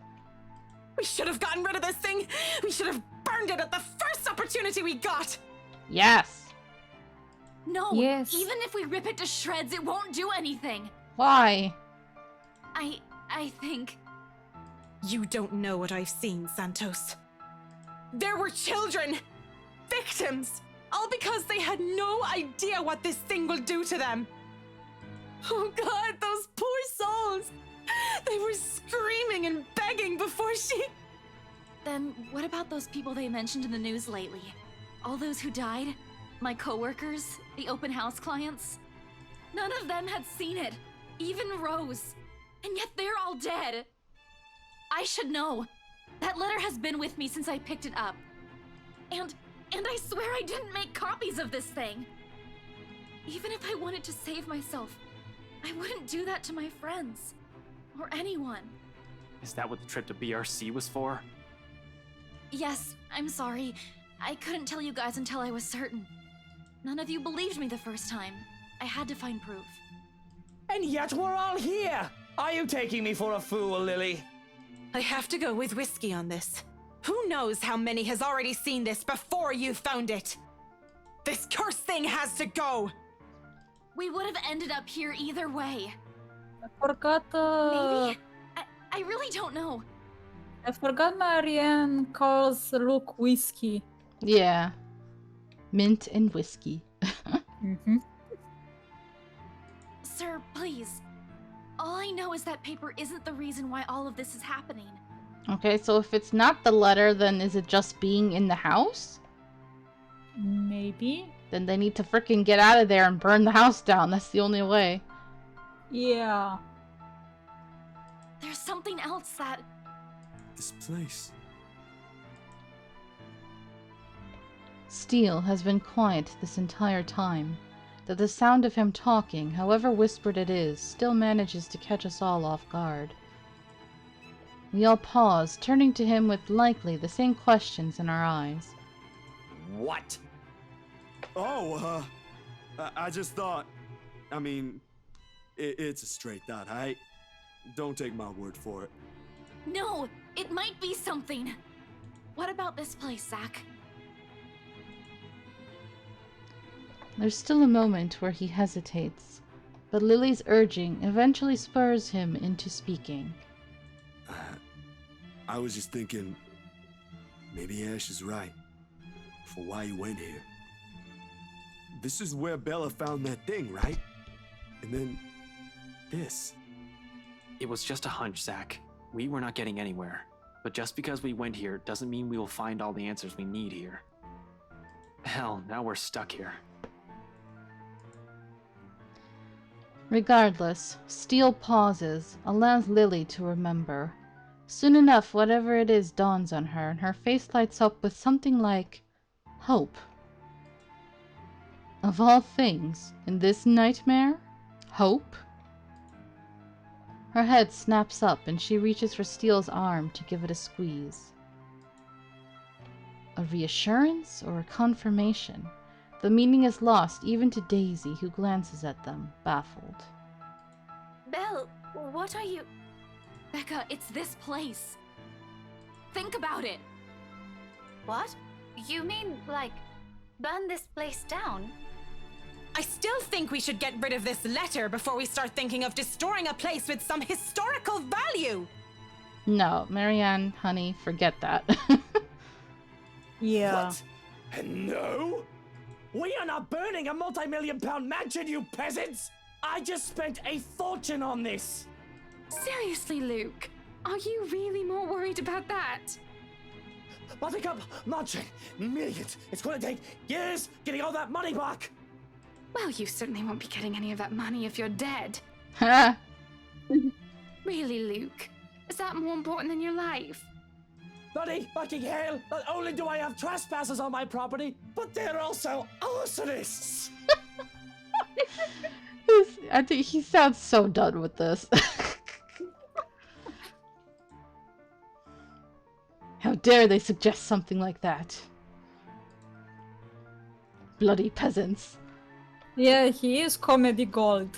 Speaker 12: We should have gotten rid of this thing! We should have burned it at the first opportunity we got!
Speaker 2: Yes!
Speaker 11: No!
Speaker 1: Yes.
Speaker 11: Even if we rip it to shreds, it won't do anything!
Speaker 2: Why?
Speaker 11: I think...
Speaker 12: You don't know what I've seen, Santos. There were children! Victims! All because they had no idea what this thing will do to them! Oh God, those poor souls! They were screaming and begging before she...
Speaker 11: Then what about those people they mentioned in the news lately? All those who died? My coworkers? The open house clients? None of them had seen it. Even Rose. And yet they're all dead. I should know. That letter has been with me since I picked it up. And I swear I didn't make copies of this thing. Even if I wanted to save myself, I wouldn't do that to my friends. Or anyone.
Speaker 7: Is that what the trip to BRC was for?
Speaker 11: Yes, I'm sorry. I couldn't tell you guys until I was certain. None of you believed me the first time. I had to find proof.
Speaker 3: And yet we're all here! Are you taking me for a fool, Lily?
Speaker 12: I have to go with whiskey on this. Who knows how many has already seen this before you found it? This cursed thing has to go!
Speaker 11: We would have ended up here either way.
Speaker 1: I forgot.
Speaker 11: Maybe? I really don't know.
Speaker 1: I forgot Marianne calls Luke whiskey.
Speaker 2: Yeah. Mint and whiskey.
Speaker 1: Mm-hmm.
Speaker 11: Sir, please. All I know is that paper isn't the reason why all of this is happening.
Speaker 2: Okay, so if it's not the letter, then is it just being in the house?
Speaker 1: Maybe.
Speaker 2: Then they need to freaking get out of there and burn the house down. That's the only way.
Speaker 1: Yeah.
Speaker 11: There's something else that...
Speaker 8: This place.
Speaker 2: Steele has been quiet this entire time, that the sound of him talking, however whispered it is, still manages to catch us all off guard. We all pause, turning to him with likely the same questions in our eyes.
Speaker 3: What?
Speaker 8: Oh, I just thought... I mean, it's a straight thought, Don't take my word for it.
Speaker 11: No, it might be something. What about this place, Zach?
Speaker 2: There's still a moment where he hesitates, but Lily's urging eventually spurs him into speaking.
Speaker 8: I was just thinking, maybe Ash is right for why you went here. This is where Bella found that thing, right? And then this.
Speaker 7: It was just a hunch, Zach. We were not getting anywhere. But just because we went here doesn't mean we will find all the answers we need here. Hell, now we're stuck here.
Speaker 2: Regardless, Steele pauses, allows Lily to remember. Soon enough, whatever it is dawns on her, and her face lights up with something like hope. Of all things, in this nightmare, hope? Her head snaps up and she reaches for Steele's arm to give it a squeeze. A reassurance or a confirmation? The meaning is lost even to Daisy, who glances at them, baffled.
Speaker 11: Belle, what are you... Becca, it's this place. Think about it.
Speaker 6: What? You mean, like, burn this place down?
Speaker 12: I still think we should get rid of this letter before we start thinking of destroying a place with some historical value.
Speaker 2: No, Marianne, honey, forget that.
Speaker 1: Yeah.
Speaker 3: What? No? We are not burning a multi-million-pound mansion, you peasants! I just spent a fortune on this!
Speaker 9: Seriously, Luke, are you really more worried about that?
Speaker 3: Buttercup, mansion, millions. It's gonna take years getting all that money back!
Speaker 9: Well, you certainly won't be getting any of that money if you're dead.
Speaker 2: Ha!
Speaker 9: Really, Luke? Is that more important than your life?
Speaker 3: Bloody fucking hell! Not only do I have trespassers on my property, but they're also arsonists!
Speaker 2: I think he sounds so done with this. How dare they suggest something like that? Bloody peasants.
Speaker 1: Yeah, he is comedy gold.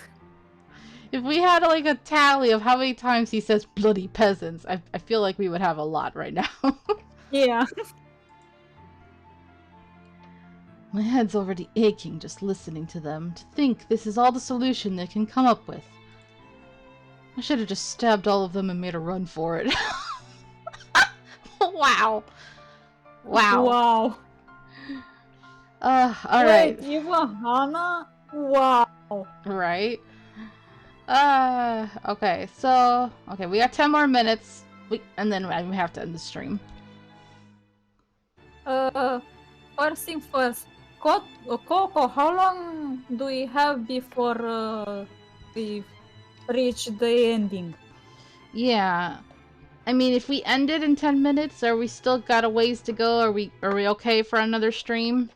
Speaker 2: If we had like a tally of how many times he says bloody peasants, I feel like we would have a lot right now.
Speaker 1: Yeah.
Speaker 2: My head's already aching just listening to them. To think this is all the solution they can come up with. I should have just stabbed all of them and made a run for it. Wow. Wow.
Speaker 1: Wow.
Speaker 2: Alright.
Speaker 1: Wait, Ivana? Wow.
Speaker 2: Right. Okay, so... Okay, we got 10 more minutes. And then we have to end the stream.
Speaker 1: First thing first. Coco, how long do we have before we reach the ending?
Speaker 2: Yeah. I mean, if we end it in 10 minutes, are we still got a ways to go? Are we okay for another stream?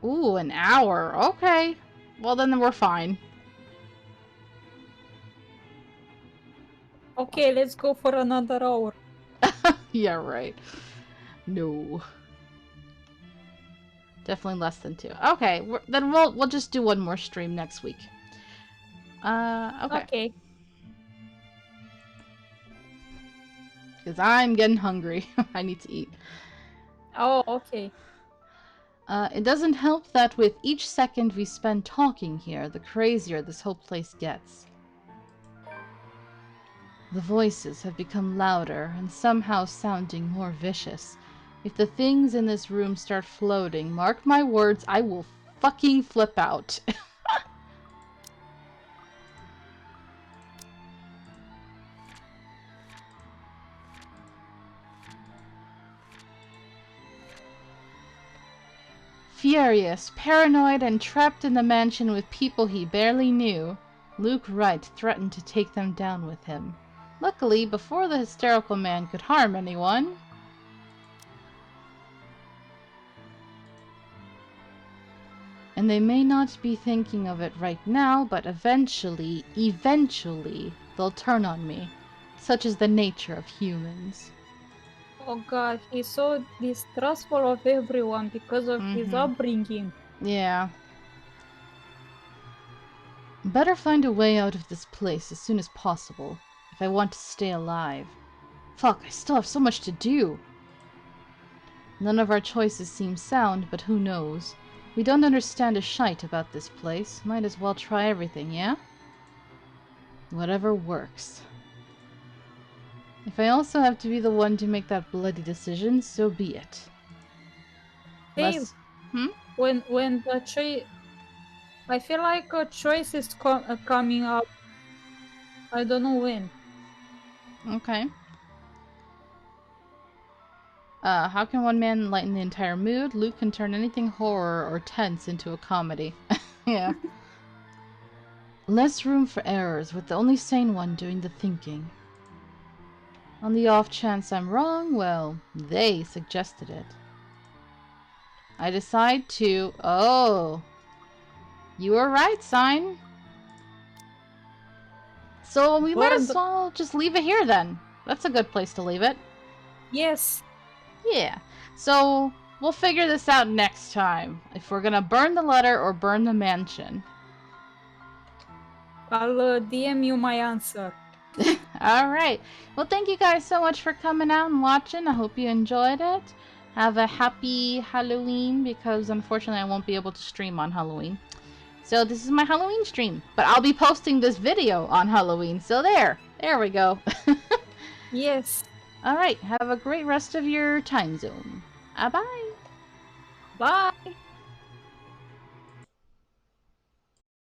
Speaker 2: Ooh, an hour. Okay. Well, then we're fine.
Speaker 1: Okay, let's go for another hour.
Speaker 2: Yeah, right. No. Definitely less than 2. Okay, then we'll just do one more stream next week. Okay. Because I'm getting hungry. I need to eat.
Speaker 1: Oh, okay.
Speaker 2: It doesn't help that with each second we spend talking here, the crazier this whole place gets. The voices have become louder and somehow sounding more vicious. If the things in this room start floating, mark my words, I will fucking flip out. Furious, paranoid, and trapped in the mansion with people he barely knew, Luke Wright threatened to take them down with him. Luckily, before the hysterical man could harm anyone... And they may not be thinking of it right now, but eventually, they'll turn on me. Such is the nature of humans.
Speaker 1: Oh god, he's so distrustful of everyone because of his upbringing.
Speaker 2: Yeah. Better find a way out of this place as soon as possible, if I want to stay alive. Fuck, I still have so much to do. None of our choices seem sound, but who knows? We don't understand a shite about this place. Might as well try everything, yeah? Whatever works. If I also have to be the one to make that bloody decision, so be it.
Speaker 1: Hey,
Speaker 2: Hmm?
Speaker 1: when the choice, I feel like a choice is coming up. I don't know when.
Speaker 2: Okay. How can one man lighten the entire mood? Luke can turn anything horror or tense into a comedy. Yeah. Less room for errors, with the only sane one doing the thinking. On the off chance I'm wrong, well, they suggested it. I decide to... Oh! You were right, Sign. So we might as well just leave it here then. That's a good place to leave it.
Speaker 1: Yes.
Speaker 2: Yeah. So we'll figure this out next time. If we're gonna burn the letter or burn the mansion.
Speaker 1: I'll DM you my answer.
Speaker 2: Alright. Well, thank you guys so much for coming out and watching. I hope you enjoyed it. Have a happy Halloween, because unfortunately I won't be able to stream on Halloween. So this is my Halloween stream. But I'll be posting this video on Halloween. So there we go.
Speaker 1: Yes.
Speaker 2: Alright, have a great rest of your time zone. Bye-bye.
Speaker 1: Bye.